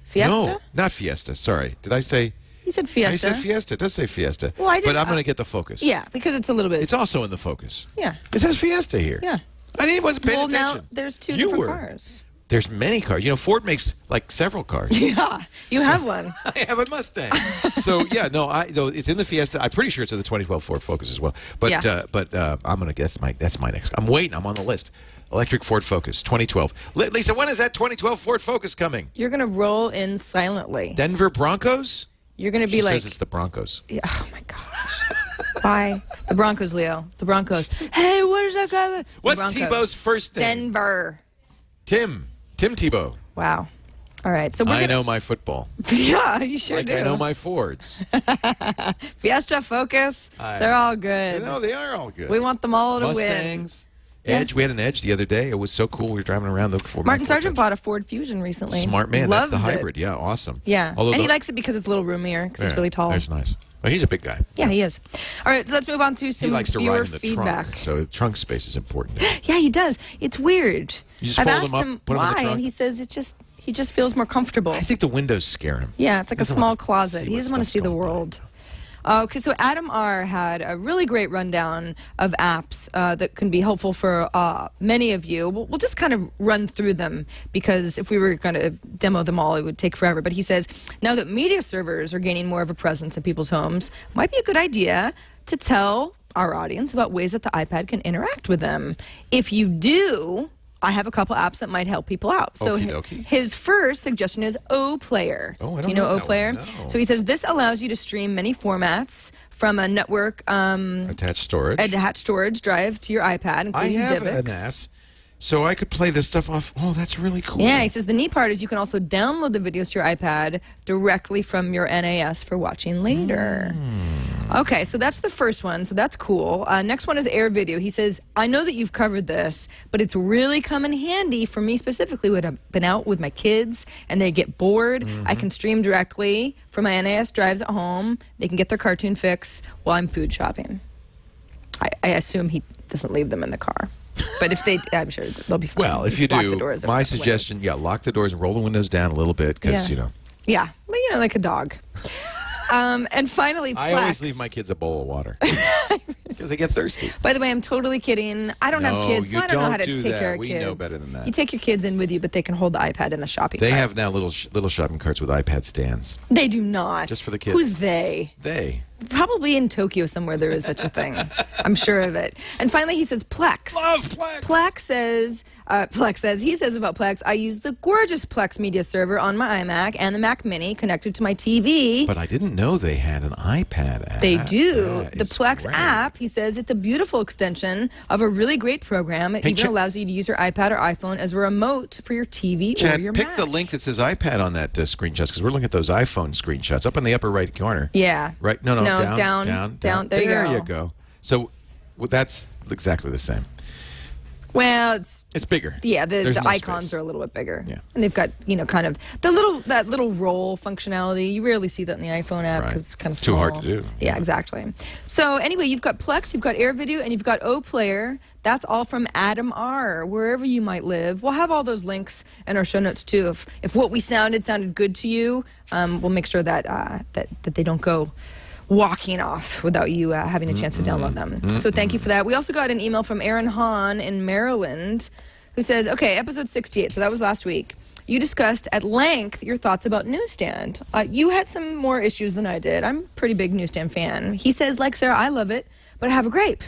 Fiesta? No, not Fiesta. Sorry. Did I say? You said Fiesta. I said Fiesta. It does say Fiesta. Well, I did, but I'm going to get the Focus. Yeah, because it's a little bit. It's also in the Focus. Yeah. It says Fiesta here. Yeah. I wasn't paying attention. Now there's two different cars. There's many cars. You know, Ford makes like several cars. Yeah, you have one. I have a Mustang. So yeah, no, it's in the Fiesta. I'm pretty sure it's in the 2012 Ford Focus as well. But yeah. I'm gonna guess that's my next. I'm waiting. I'm on the list. Electric Ford Focus 2012. Lisa, when is that 2012 Ford Focus coming? You're gonna roll in silently. Denver Broncos. You're gonna be she like. Says it's the Broncos. Yeah, oh my gosh. Bye. The Broncos, Leo. The Broncos. Hey, what is that guy? What's Tebow's first name? Denver. Tim Tebow. Wow. All right. So I know my football. Yeah, you sure like do. I know my Fords. Fiesta, Focus. They're all good. No, they are all good. We want them all to win. Mustangs. Edge. Yeah. We had an Edge the other day. It was so cool. We were driving around the Ford. Martin Sargent bought a Ford Fusion recently. Smart man. Loves That's the hybrid. Yeah, awesome. Yeah. And he likes it because it's a little roomier, because it's really tall. That's nice. Well, he's a big guy. Yeah, he is. All right, so let's move on to some he likes to viewer ride in the feedback. Trunk, so trunk space is important. Yeah, he does. It's weird. You just I've fold asked them up, him put them in the why, trunk? and he says he just feels more comfortable. I think the windows scare him. Yeah, it's like a small closet. He doesn't want to see the world. Okay, so Adam R. had a really great rundown of apps that can be helpful for many of you. We'll just kind of run through them, because if we were going to demo them all, it would take forever. But he says, now that media servers are gaining more of a presence in people's homes, might be a good idea to tell our audience about ways that the iPad can interact with them. If you do, I have a couple apps that might help people out. So his first suggestion is OPlayer. Oh, I don't Do you know that OPlayer? one, no. So he says this allows you to stream many formats from a network attached storage drive to your iPad, including I have DivX. an NAS, so I could play this stuff off. Oh, that's really cool. Yeah, he says the neat part is you can also download the videos to your iPad directly from your NAS for watching later. Okay, so that's the first one, so that's cool. Next one is Air Video. He says, I know that you've covered this, but it's really come in handy for me specifically when I've been out with my kids and they get bored. I can stream directly from my NAS drives at home. They can get their cartoon fix while I'm food shopping. I assume he doesn't leave them in the car. But if they, I'm sure they'll be fine. Well, if you do, my suggestion, lock the doors and roll the windows down a little bit, because, you know. Yeah, well, you know, like a dog. And finally, Plex. I always leave my kids a bowl of water because they get thirsty. By the way, I'm totally kidding. I don't have kids, so I don't know how to take care of kids. We know better than that. You take your kids in with you, but they can hold the iPad in the shopping cart. They have now little shopping carts with iPad stands. They do not. Just for the kids. Who's they? They. Probably in Tokyo somewhere there is such a thing. I'm sure of it. And finally, he says Plex. Love Plex. Plex says, he says about Plex, I use the gorgeous Plex media server on my iMac and the Mac Mini connected to my TV. But I didn't know they had an iPad app. They do. That The Plex great. app, he says, it's a beautiful extension of a really great program. It even allows you to use your iPad or iPhone as a remote for your TV Chad, or your pick Mac. the link that says iPad on that screenshot, because we're looking at those iPhone screenshots up in the upper right corner. Yeah. Right? No, down. There you go. So that's exactly the same. Well, it's bigger. Yeah, the no icons space. are a little bit bigger. Yeah. And they've got, kind of that little roll functionality. You rarely see that in the iPhone app because it's kind of small. Too hard to do. Yeah, exactly. So anyway, you've got Plex, you've got Air Video, and you've got OPlayer. That's all from Adam R. Wherever you might live. We'll have all those links in our show notes too. If what we sounded good to you, we'll make sure that that they don't go walking off without you having a chance to download them. So thank you for that. We also got an email from Aaron Hahn in Maryland who says, okay, episode 68, so that was last week. You discussed at length your thoughts about Newsstand. You had some more issues than I did. I'm a pretty big Newsstand fan. He says, like Sarah, I love it, but I have a gripe.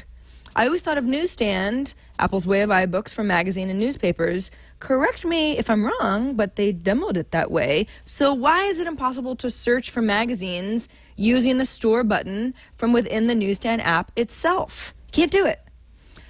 I always thought of Newsstand, Apple's way of iBooks for magazine and newspapers. Correct me if I'm wrong, but they demoed it that way. So why is it impossible to search for magazines using the store button from within the Newsstand app itself? Can't do it.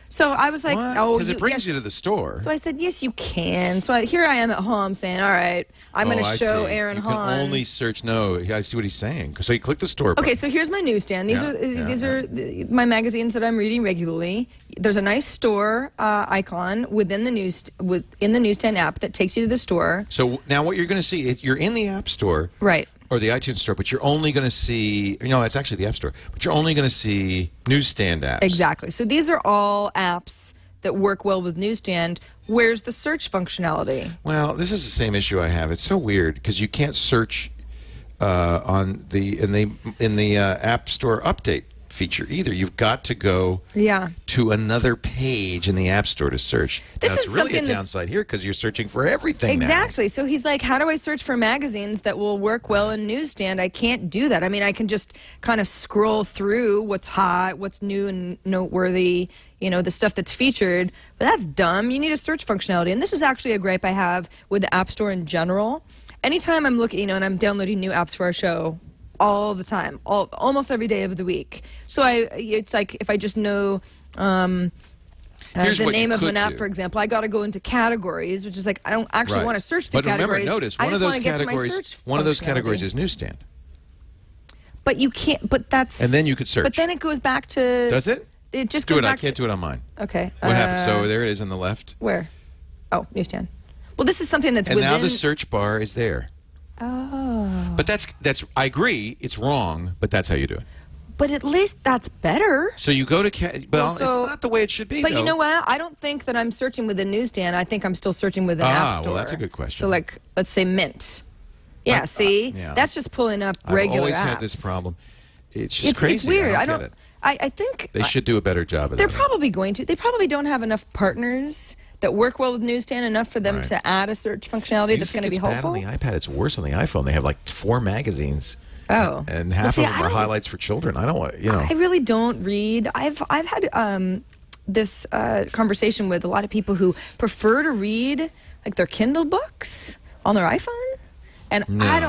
So I was like, What? oh, Because it brings you to the store. So I said, yes, you can. So here I am at home saying, all right, I'm going to show Aaron Hahn. You can only search. No, I see what he's saying. So you click the store button. Okay, so here's my newsstand. These are my magazines that I'm reading regularly. There's a nice store icon within the Newsstand app that takes you to the store. So now what you're going to see, you're in the App Store. Right. Or the iTunes Store, but you're only going to see, it's actually the App Store, but you're only going to see Newsstand apps. Exactly. So these are all apps that work well with Newsstand. Where's the search functionality? Well, this is the same issue I have. It's so weird because you can't search in the App Store update feature either. You've got to go to another page in the App Store to search. It's really a downside here because you're searching for everything Exactly. now. So he's like, how do I search for magazines that will work well in Newsstand? I can't do that. I mean, I can just kind of scroll through what's hot, what's new and noteworthy, the stuff that's featured. But that's dumb. You need a search functionality. And this is actually a gripe I have with the App Store in general. Anytime I'm looking, and I'm downloading new apps for our show, all the time, almost every day of the week. So it's like if I just know the name of an app, for example, I got to go into categories, which is like I don't actually want to search through categories. But remember, notice one of those categories is Newsstand. But you can't. But that's. And then you could search. But then it goes back to. Does it? It just goes back. I can't do it on mine. Okay. What happens? So there it is on the left. Where? Oh, Newsstand. Well, this is something that's and within. And now the search bar is there. Oh. But that's I agree, it's wrong, but that's how you do it. But at least that's better. So you go to it's not the way it should be, But you know what? I don't think that I'm searching with a Newsstand. I think I'm still searching with an App Store. Well, that's a good question. So like, let's say Mint. Yeah, see? That's just pulling up regular apps. I've always had this problem. It's just crazy. It's weird. I don't get it. I think they should do a better job of that. They're probably going to. They probably don't have enough partners that work well with Newsstand enough for them to add a search functionality that's going to be helpful. Bad on the iPad. It's worse on the iPhone. They have like 4 magazines. Oh, and half of them are highlights for children. I don't want I really don't read. I've had this conversation with a lot of people who prefer to read like their Kindle books on their iPhone, and I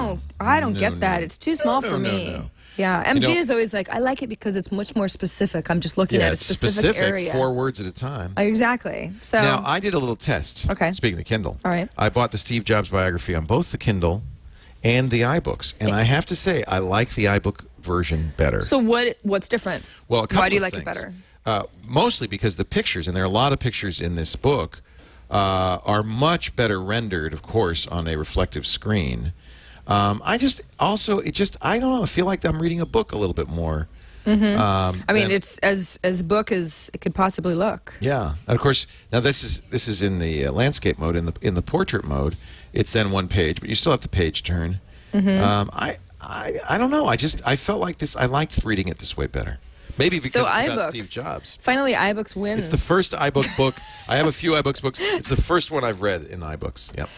don't get that. It's too small for me. No. Yeah, MG is always like, I like it because it's much more specific. I'm just looking at a specific area. 4 words at a time. Exactly. So now, I did a little test. Okay. Speaking of Kindle. All right. I bought the Steve Jobs biography on both the Kindle and the iBooks. And I have to say, I like the iBook version better. So what's different? Well, a couple Why do you of like it better? Mostly because the pictures, and there are a lot of pictures in this book, are much better rendered, of course, on a reflective screen. I don't know. I feel like I'm reading a book a little bit more. I mean, it's as book as it could possibly look. Yeah, and of course, now this is in the landscape mode. In the portrait mode, it's then 1 page, but you still have the page turn. I don't know. I felt like this. I liked reading it this way better. Maybe because it's about Steve Jobs. Finally, iBooks wins. It's the first iBook book. I have a few iBooks books. It's the first one I've read in iBooks. Yep.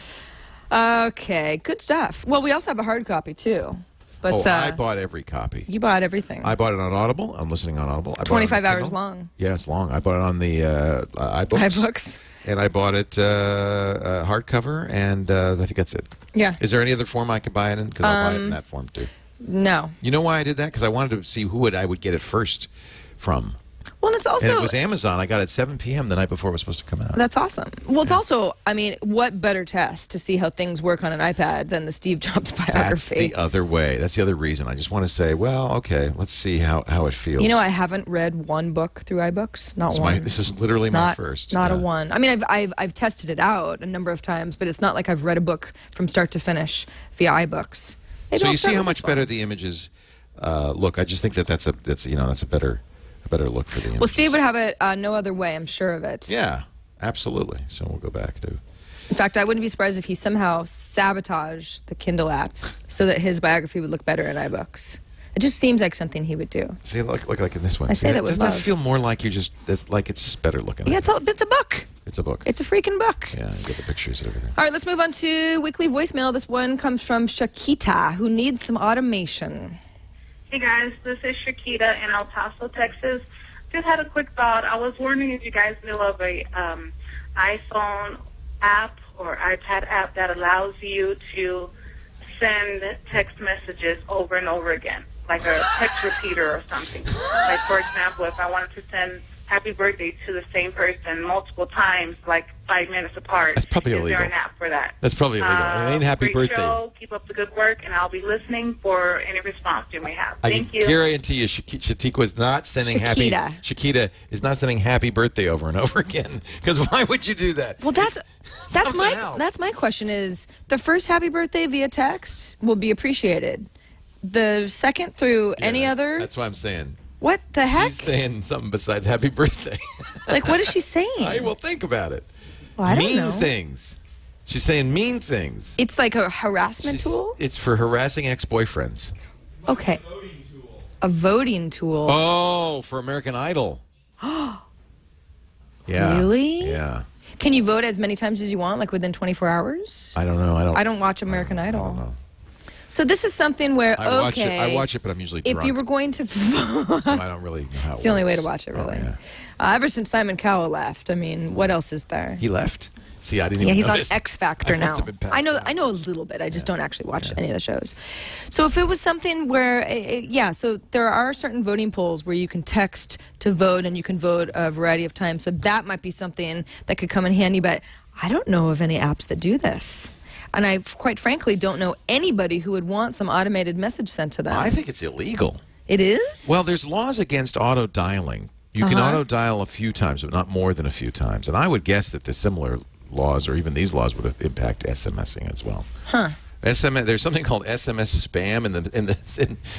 Okay, good stuff. Well, we also have a hard copy too. But I bought every copy. You bought everything. I bought it on Audible. I'm listening on Audible. 25 hours long. Yeah, it's long. I bought it on the iBooks. And I bought it hardcover, and I think that's it. Yeah. Is there any other form I could buy it in? Because I'll buy it in that form too. No. You know why I did that? Because I wanted to see who I would get it first from. Well, and it's also... And it was Amazon. I got it at 7 p.m. the night before it was supposed to come out. That's awesome. Well, it's also, I mean, what better test to see how things work on an iPad than the Steve Jobs biography? That's the other way. That's the other reason. I just want to say, well, okay, let's see how it feels. You know, I haven't read one book through iBooks. Not one. This is literally my first. Not a one. I mean, I've tested it out a number of times, but it's not like I've read a book from start to finish via iBooks. Maybe so you see how much better the images look. I just think that's a better look for the images. Well, Steve would have it no other way, I'm sure of it. Yeah, absolutely. So we'll go back to... In fact, I wouldn't be surprised if he somehow sabotaged the Kindle app so that his biography would look better in iBooks. It just seems like something he would do. See, look like in this one. I say that with Doesn't that feel more like you're just... it's just better looking? Yeah, it's a book. It's a book. It's a freaking book. Yeah, you get the pictures and everything. All right, let's move on to weekly voicemail. This one comes from Shakita, who needs some automation. Hey guys, this is Shakita in El Paso, Texas. Just had a quick thought. I was wondering if you guys knew of a iPhone app or iPad app that allows you to send text messages over and over again, like a text repeater or something. Like, for example, if I wanted to send happy birthday to the same person multiple times, like 5 minutes apart. That's probably illegal. Is there an app for that? That's probably illegal. It ain't happy great birthday. Show. Keep up the good work, and I'll be listening for any response you may have. Thank you. I guarantee you, Shakita is not sending Shakita is not sending happy birthday over and over again. Because why would you do that? Well, that's my question. Is the first happy birthday via text will be appreciated. The second through any other. That's what I'm saying. What the heck? She's saying something besides happy birthday. Like, what is she saying? I will think about it. Well, I don't know. Mean things. She's saying mean things. It's like a harassment tool? It's for harassing ex-boyfriends. Okay. A voting tool. Oh, for American Idol. Yeah. Really? Yeah. Can you vote as many times as you want, like within 24 hours? I don't know. I don't watch American Idol. I don't know. So this is something where, I watch it, but I'm usually drunk. If you were going to so I don't really know how it's the only way to watch it, really. Oh, yeah. Ever since Simon Cowell left, I mean, what else is there? He left? See, I didn't even he's notice. on X Factor now. I know a little bit. I just don't actually watch any of the shows. So if it was something where, so there are certain voting polls where you can text to vote and you can vote a variety of times. So that might be something that could come in handy, but I don't know of any apps that do this. And I, quite frankly, don't know anybody who would want some automated message sent to them. I think it's illegal. It is? Well, there's laws against auto-dialing. You can auto-dial a few times, but not more than a few times. And I would guess that the similar laws, or even these laws, would impact SMSing as well. Huh. SMS, there's something called SMS spam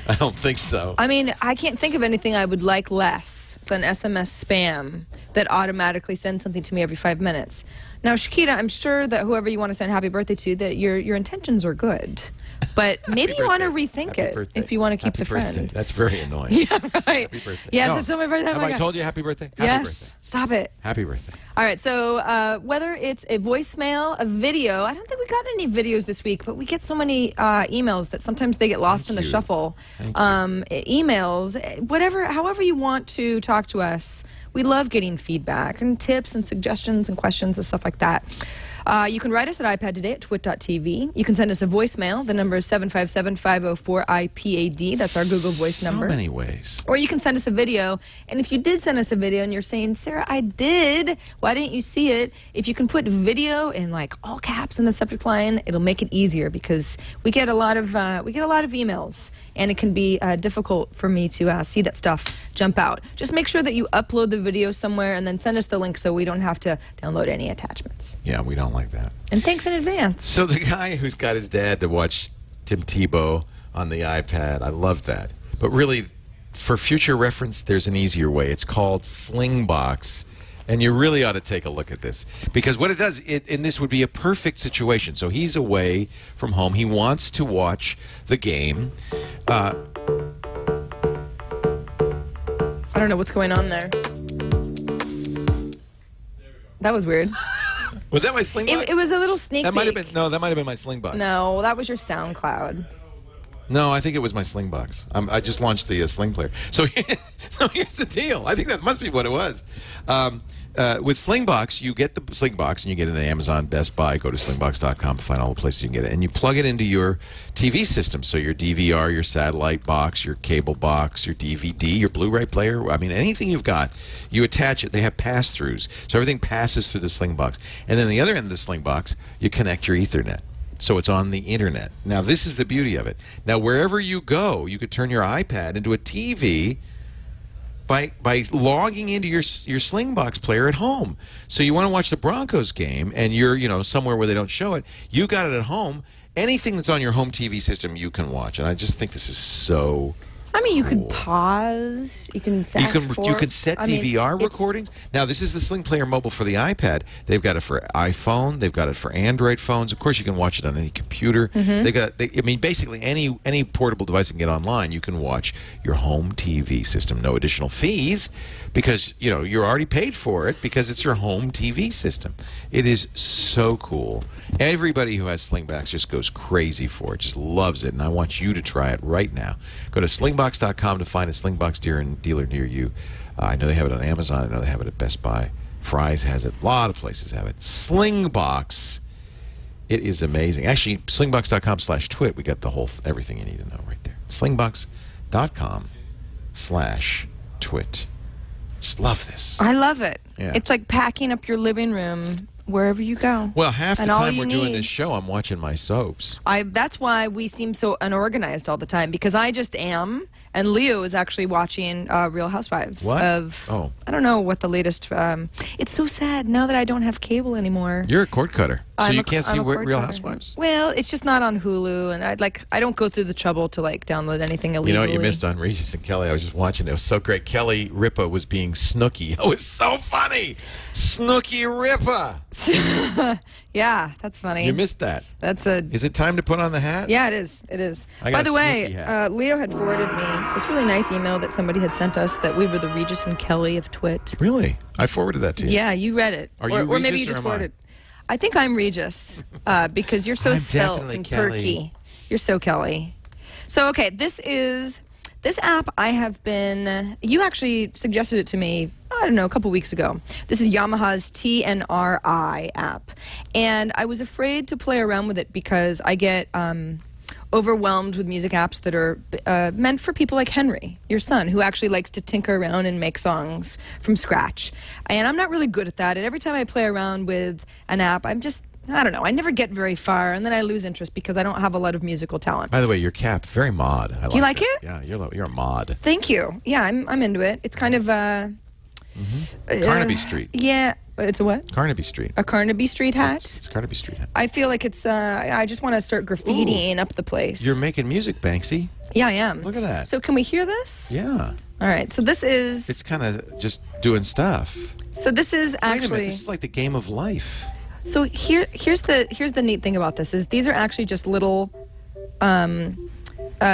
I don't think so. I mean, I can't think of anything I would like less than SMS spam that automatically sends something to me every 5 minutes. Now, Shakita, I'm sure that whoever you want to send happy birthday to, that your intentions are good. But maybe you want to rethink it if you want to keep the friend. That's very annoying. Yeah, right. Happy birthday. Yes, it's my birthday. Have I told you happy birthday? Happy Yes. birthday. Stop it. Happy birthday. All right, so whether it's a voicemail, a video, I don't think we got any videos this week, but we get so many emails that sometimes they get lost in the shuffle. Emails, whatever, however you want to talk to us. We love getting feedback and tips and suggestions and questions and stuff like that. You can write us at iPad today at twit.tv. You can send us a voicemail. The number is 757-504-IPAD. That's our Google Voice number. So many ways. Or you can send us a video. And if you did send us a video and you're saying, Sarah, I did, why didn't you see it? If you can put video in like all caps in the subject line, it'll make it easier because we get a lot of emails, and it can be difficult for me to see that stuff jump out. Just make sure that you upload the video somewhere and then send us the link so we don't have to download any attachments. Yeah, we don't like that. And thanks in advance. So the guy who's got his dad to watch Tim Tebow on the iPad, I love that. But really, for future reference, there's an easier way. It's called Slingbox. And you really ought to take a look at this. Because what it does, and this would be a perfect situation. So he's away from home. He wants to watch the game. I don't know what's going on there. That was weird. Was that my Slingbox? It was a little sneak peek. That might have been my Slingbox. No, that was your SoundCloud. No, I think it was my Slingbox. I just launched the Sling player. So here's the deal. I think that must be what it was. With Slingbox, you get the Slingbox, and you get it at Amazon, Best Buy. Go to slingbox.com to find all the places you can get it. And you plug it into your TV system. So your DVR, your satellite box, your cable box, your DVD, your Blu-ray player. I mean, anything you've got, you attach it. They have pass-throughs. So everything passes through the Slingbox. And then the other end of the Slingbox, you connect your Ethernet. So it's on the internet. Now, this is the beauty of it. Now, wherever you go, you could turn your iPad into a TV by logging into your Slingbox player at home. So you want to watch the Broncos game, and you're somewhere where they don't show it. You got it at home. Anything that's on your home TV system, you can watch. And I just think this is so. I mean, you could pause. You can fast forward. You can set DVR recordings. Now, this is the Sling Player Mobile for the iPad. They've got it for iPhone. They've got it for Android phones. Of course, you can watch it on any computer. I mean, basically, any portable device you can get online, you can watch your home TV system. No additional fees because, you're already paid for it because it's your home TV system. It is so cool. Everybody who has Slingbox just goes crazy for it, just loves it, and I want you to try it right now. Go to Slingbox. Slingbox.com to find a Slingbox dealer near you. I know they have it on Amazon. I know they have it at Best Buy. Fry's has it. A lot of places have it. Slingbox. It is amazing. Actually, slingbox.com/twit. We got the whole everything you need to know right there. Slingbox.com/twit. Just love this. I love it. Yeah. It's like packing up your living room wherever you go. Well, half the And all time you we're doing need- this show, I'm watching my soaps. That's why we seem so unorganized all the time, because I just am, and Leo is actually watching Real Housewives. What? I don't know what the latest. It's so sad now that I don't have cable anymore. You're a cord cutter, so you can't see I'm a cord Real cutter. Housewives? Well, it's just not on Hulu, and I don't go through the trouble to like download anything illegally. You know what you missed on Regis and Kelly? I was just watching. It was so great. Kelly Ripa was being Snooki. It was so funny. Snooki Ripa. Yeah, that's funny. You missed that. Is it time to put on the hat? Yeah, it is. It is. I got By the a way, Snooki hat. Leo had forwarded me this really nice email that somebody had sent us that we were the Regis and Kelly of Twit. Really? I forwarded that to you. Yeah, you read it. Are you or maybe Regis you just or am I? forwarded. I think I'm Regis because you're so I'm svelte definitely and Kelly. perky. You're so Kelly. So, okay, this app I have been, you actually suggested it to me, I don't know, a couple weeks ago. This is Yamaha's TNR-i app. And I was afraid to play around with it because I get overwhelmed with music apps that are meant for people like Henry, your son, who actually likes to tinker around and make songs from scratch. And I'm not really good at that. And every time I play around with an app, I don't know, I never get very far, and then I lose interest because I don't have a lot of musical talent. By the way, your cap, very mod. Do you like it? Yeah, you're a mod. Thank you. Yeah, I'm into it. It's kind of Carnaby Street. Yeah, it's a what? Carnaby Street. A Carnaby Street hat? It's Carnaby Street hat. I feel like it's, I just want to start graffitiing up the place. You're making music, Banksy. Yeah, I am. Look at that. So can we hear this? Yeah. All right, so this is... It's kind of just doing stuff. So this is Wait a minute, actually... this is like the game of life. So here's the neat thing about this is these are actually just little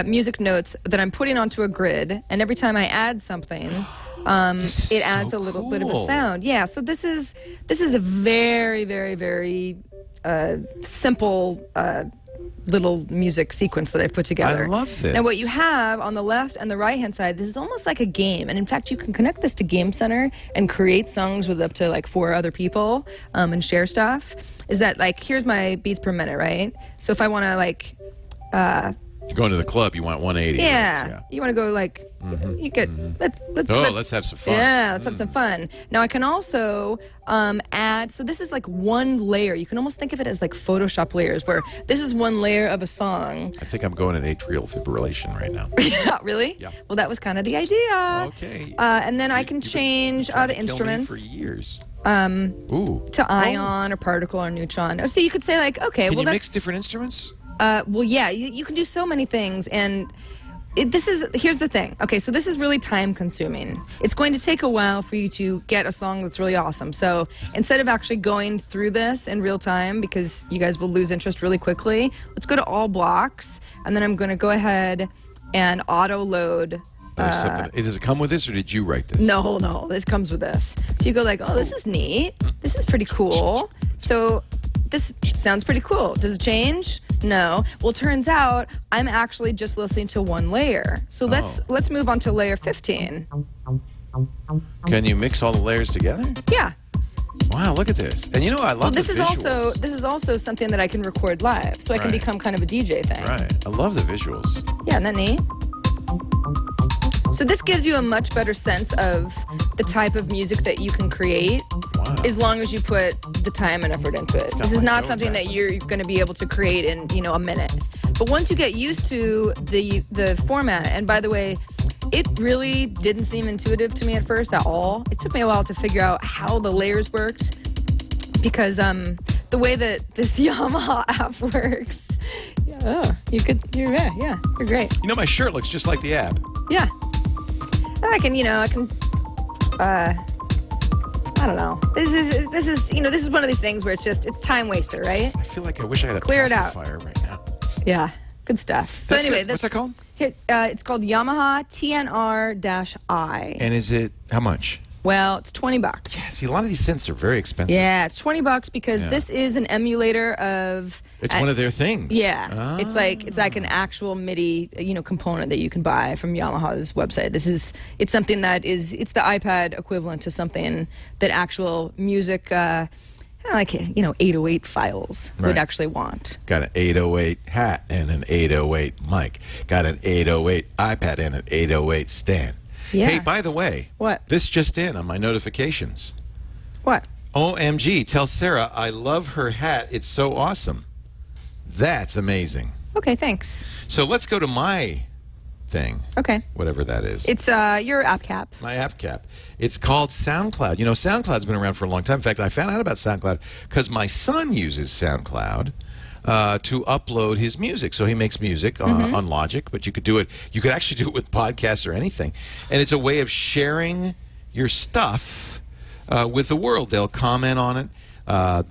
music notes that I'm putting onto a grid, and every time I add something, it adds so a little bit of a cool. sound. Yeah. So this is a very, very, very simple little music sequence that I've put together. I love this. Now what you have on the left and the right hand side, this is almost like a game, and in fact you can connect this to Game Center and create songs with up to like 4 other people and share stuff. Is that like, here's my beats per minute, right? So if I want to like You're going to the club, you want 180. yeah, you want to go like you get let's have some fun. Yeah, let's have some fun. Now I can also add, so this is like one layer. You can almost think of it as like Photoshop layers, where this is one layer of a song. I think I'm going in atrial fibrillation right now. Yeah, really? Yeah. Well, that was kind of the idea. Okay. And then I can change Trying the to kill me instruments for years. to ion or particle or neutron. So you could say like, okay, Can well you that's mix different instruments? well, yeah, you can do so many things, and here's the thing. Okay, so this is really time consuming. It's going to take a while for you to get a song that's really awesome. So instead of actually going through this in real time, because you guys will lose interest really quickly, let's go to all blocks, and then I'm going to go ahead and auto load. Does it come with this, or did you write this? No, this comes with this. So you go like, oh, this is neat. This is pretty cool. So this sounds pretty cool. Does it change? No. Well, turns out I'm actually just listening to one layer. So let's move on to layer 15. Can you mix all the layers together? Yeah. Wow, look at this. And you know, I love Well, the visuals. this is also something that I can record live, so I can Right. become kind of a DJ thing. Right. I love the visuals. Yeah, isn't that neat? So this gives you a much better sense of the type of music that you can create, Wow. as long as you put the time and effort into it. got This is my not toes something that active. you're going to be able to create in, a minute. But once you get used to the format, and by the way, it really didn't seem intuitive to me at first at all. It took me a while to figure out how the layers worked, because the way that this Yamaha app works, you're great. You know, my shirt looks just like the app. Yeah. I don't know. This is one of these things where it's time waster, right? I feel like I wish I had a Clear it out. pacifier right now. Yeah. Good stuff. So That's anyway, good. What's that called? It's called Yamaha TNR-i. And is it, how much? Well, it's $20. Yeah, see, a lot of these synths are very expensive. Yeah, it's $20 because this is an emulator of. It's one of their things. Yeah, Ah. it's like an actual MIDI component that you can buy from Yamaha's website. It's something that it's the iPad equivalent to something that actual music. Like 808 files would actually want. Got an 808 hat and an 808 mic. Got an 808 iPad and an 808 stand. Yeah. Hey, by the way, What? This just in on my notifications. What? OMG, tell Sarah I love her hat. It's so awesome. That's amazing. Okay, thanks. So let's go to my thing. Okay. Whatever that is. It's your app cap. My app cap. It's called SoundCloud. You know, SoundCloud's been around for a long time. In fact, I found out about SoundCloud because my son uses SoundCloud to upload his music. So he makes music on Logic, but you could do it. You could actually do it with podcasts or anything. And it's a way of sharing your stuff with the world. They'll comment on it.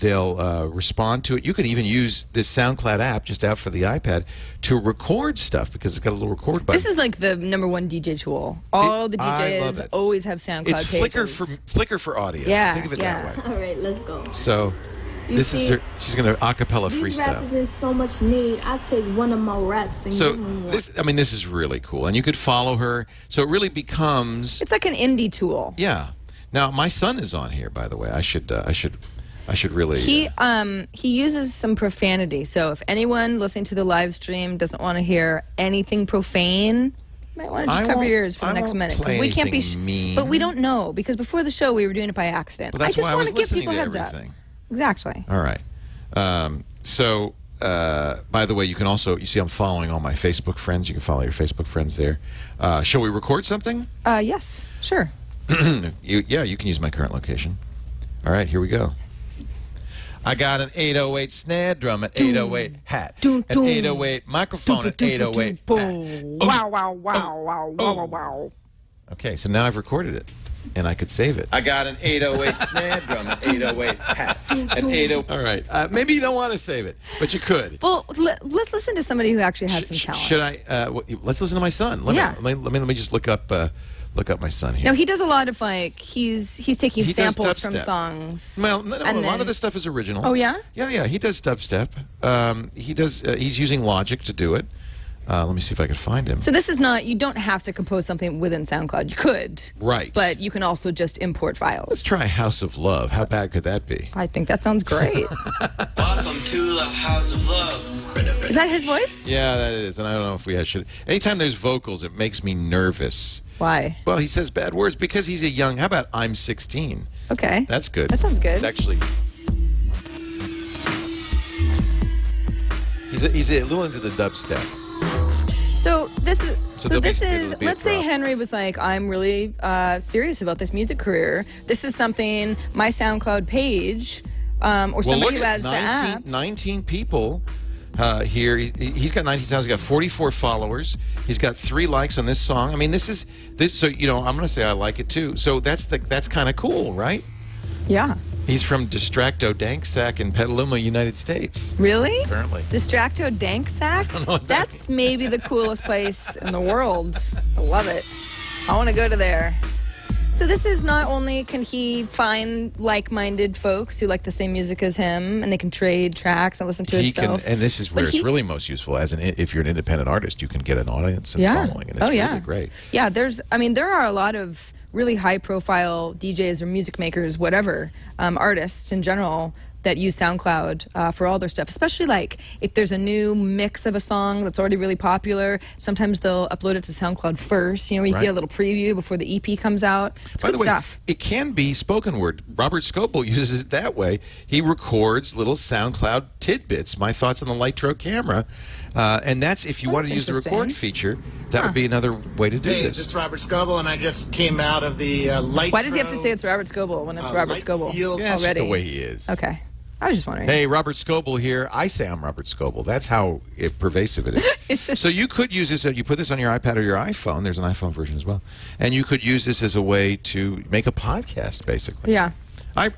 They'll respond to it. You can even use this SoundCloud app just out for the iPad to record stuff because it's got a little record button. This is like the #1 DJ tool. All the I love DJs it. always have SoundCloud It's pages. Flickr for audio. Yeah, Think of it yeah. that way. All right, let's go. So this is her. She's going to acapella These freestyle. rappers in so much need. I take one of my raps and So give them one. this is really cool, and you could follow her. So it really becomes It's like an indie tool. yeah. Now my son is on here, by the way. I should really. He uses some profanity. So if anyone listening to the live stream doesn't want to hear anything profane, you might want to just cover your ears for the next minute play we can't be. anything mean. But we don't know because before the show we were doing it by accident. But that's I just why I want was to give listening people to heads everything. up. Exactly. All right. So, by the way, you can also, you see I'm following all my Facebook friends. You can follow your Facebook friends there. Shall we record something? Yes, sure. You can use my current location. All right, here we go. I got an 808 snare drum, an 808 hat, an 808 microphone, an 808 hat. Wow, wow, wow, wow, wow, wow. Okay, so now I've recorded it, and I could save it. I got an 808 snare drum, an 808 hat, an 808. All right, maybe you don't want to save it, but you could. Well, let's listen to somebody who actually has some talent. Should I? Let's listen to my son. Let me just look up my son here. No, he does a lot of he's taking He does samples from dubstep. songs. Well, no, a lot then- of this stuff is original. Oh, yeah? Yeah, he does dubstep. He's using Logic to do it. Let me see if I can find him. So this is not, you don't have to compose something within SoundCloud. You could. Right. But you can also just import files. Let's try House of Love. How bad could that be? I think that sounds great. Welcome to the House of Love. Is that his voice? Yeah, that is. And I don't know if we should. Anytime there's vocals, it makes me nervous. Why? Well, he says bad words because he's a young. How about I'm 16? Okay. That's good. That sounds good. It's actually. He's a little into the dubstep. So this is there'll be- this it'll is be a let's say drop. Henry was like, I'm really serious about this music career. This is something my SoundCloud page or somebody who has the app. 19 people here. He's got 19 sounds. He's got 44 followers. He's got 3 likes on this song. I mean, this. So I'm going to say I like it too. So that's kind of cool, right? Yeah. He's from Distracto Danksack in Petaluma, United States. Really? Apparently. Distracto Danksack? That's maybe the coolest place in the world. I love it. I want to go to there. So this is not only can he find like-minded folks who like the same music as him, and they can trade tracks and listen to it himself. And this is where it's really most useful. If you're an independent artist, you can get an audience and following, and it's really great. Yeah, there are a lot of really high-profile DJs or music makers, whatever, artists in general that use SoundCloud for all their stuff, especially like if there's a new mix of a song that's already really popular, sometimes they'll upload it to SoundCloud first, where you get a little preview before the EP comes out. It's By good the way, stuff. it can be spoken word. Robert Scoble uses it that way. He records little SoundCloud tidbits, my thoughts on the Lytro camera, and that's if you want to use the record feature, that would be another way to do Hey, this. this is Robert Scoble, and I just came out of the Lytro. Why does he have to say it's Robert Scoble when it's Robert Scoble Yeah, it's already? just the way he is. Okay. I was just wondering. Hey, Robert Scoble here. I say I'm Robert Scoble. That's how pervasive it is. So you could use this. You put this on your iPad or your iPhone. There's an iPhone version as well. And you could use this as a way to make a podcast, basically. Yeah. I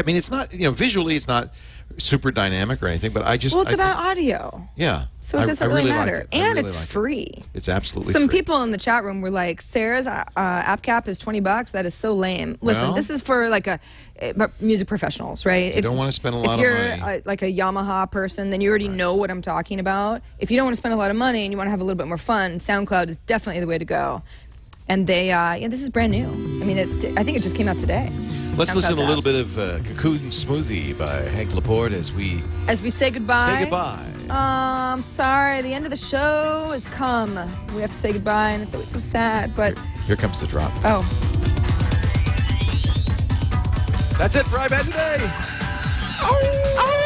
mean, it's not, visually it's not super dynamic or anything, but I just... Well, it's about audio. Yeah. So it doesn't really matter. Like and really it's like free. It's absolutely Some free. people in the chat room were like, Sarah's app cap is $20. That is so lame. Listen, Well, this is for like music professionals, right? You don't want to spend a lot of money. If you're like a Yamaha person, then you already know what I'm talking about. If you don't want to spend a lot of money and you want to have a little bit more fun, SoundCloud is definitely the way to go. And they, this is brand new. I mean, I think it just came out today. Let's listen to a little bit of Cocoon Smoothie by Hank Laporte as we say goodbye. Say goodbye. I'm sorry, the end of the show has come. We have to say goodbye, and it's always so sad, but... Here comes the drop. Oh. That's it for iPad Today. Oh.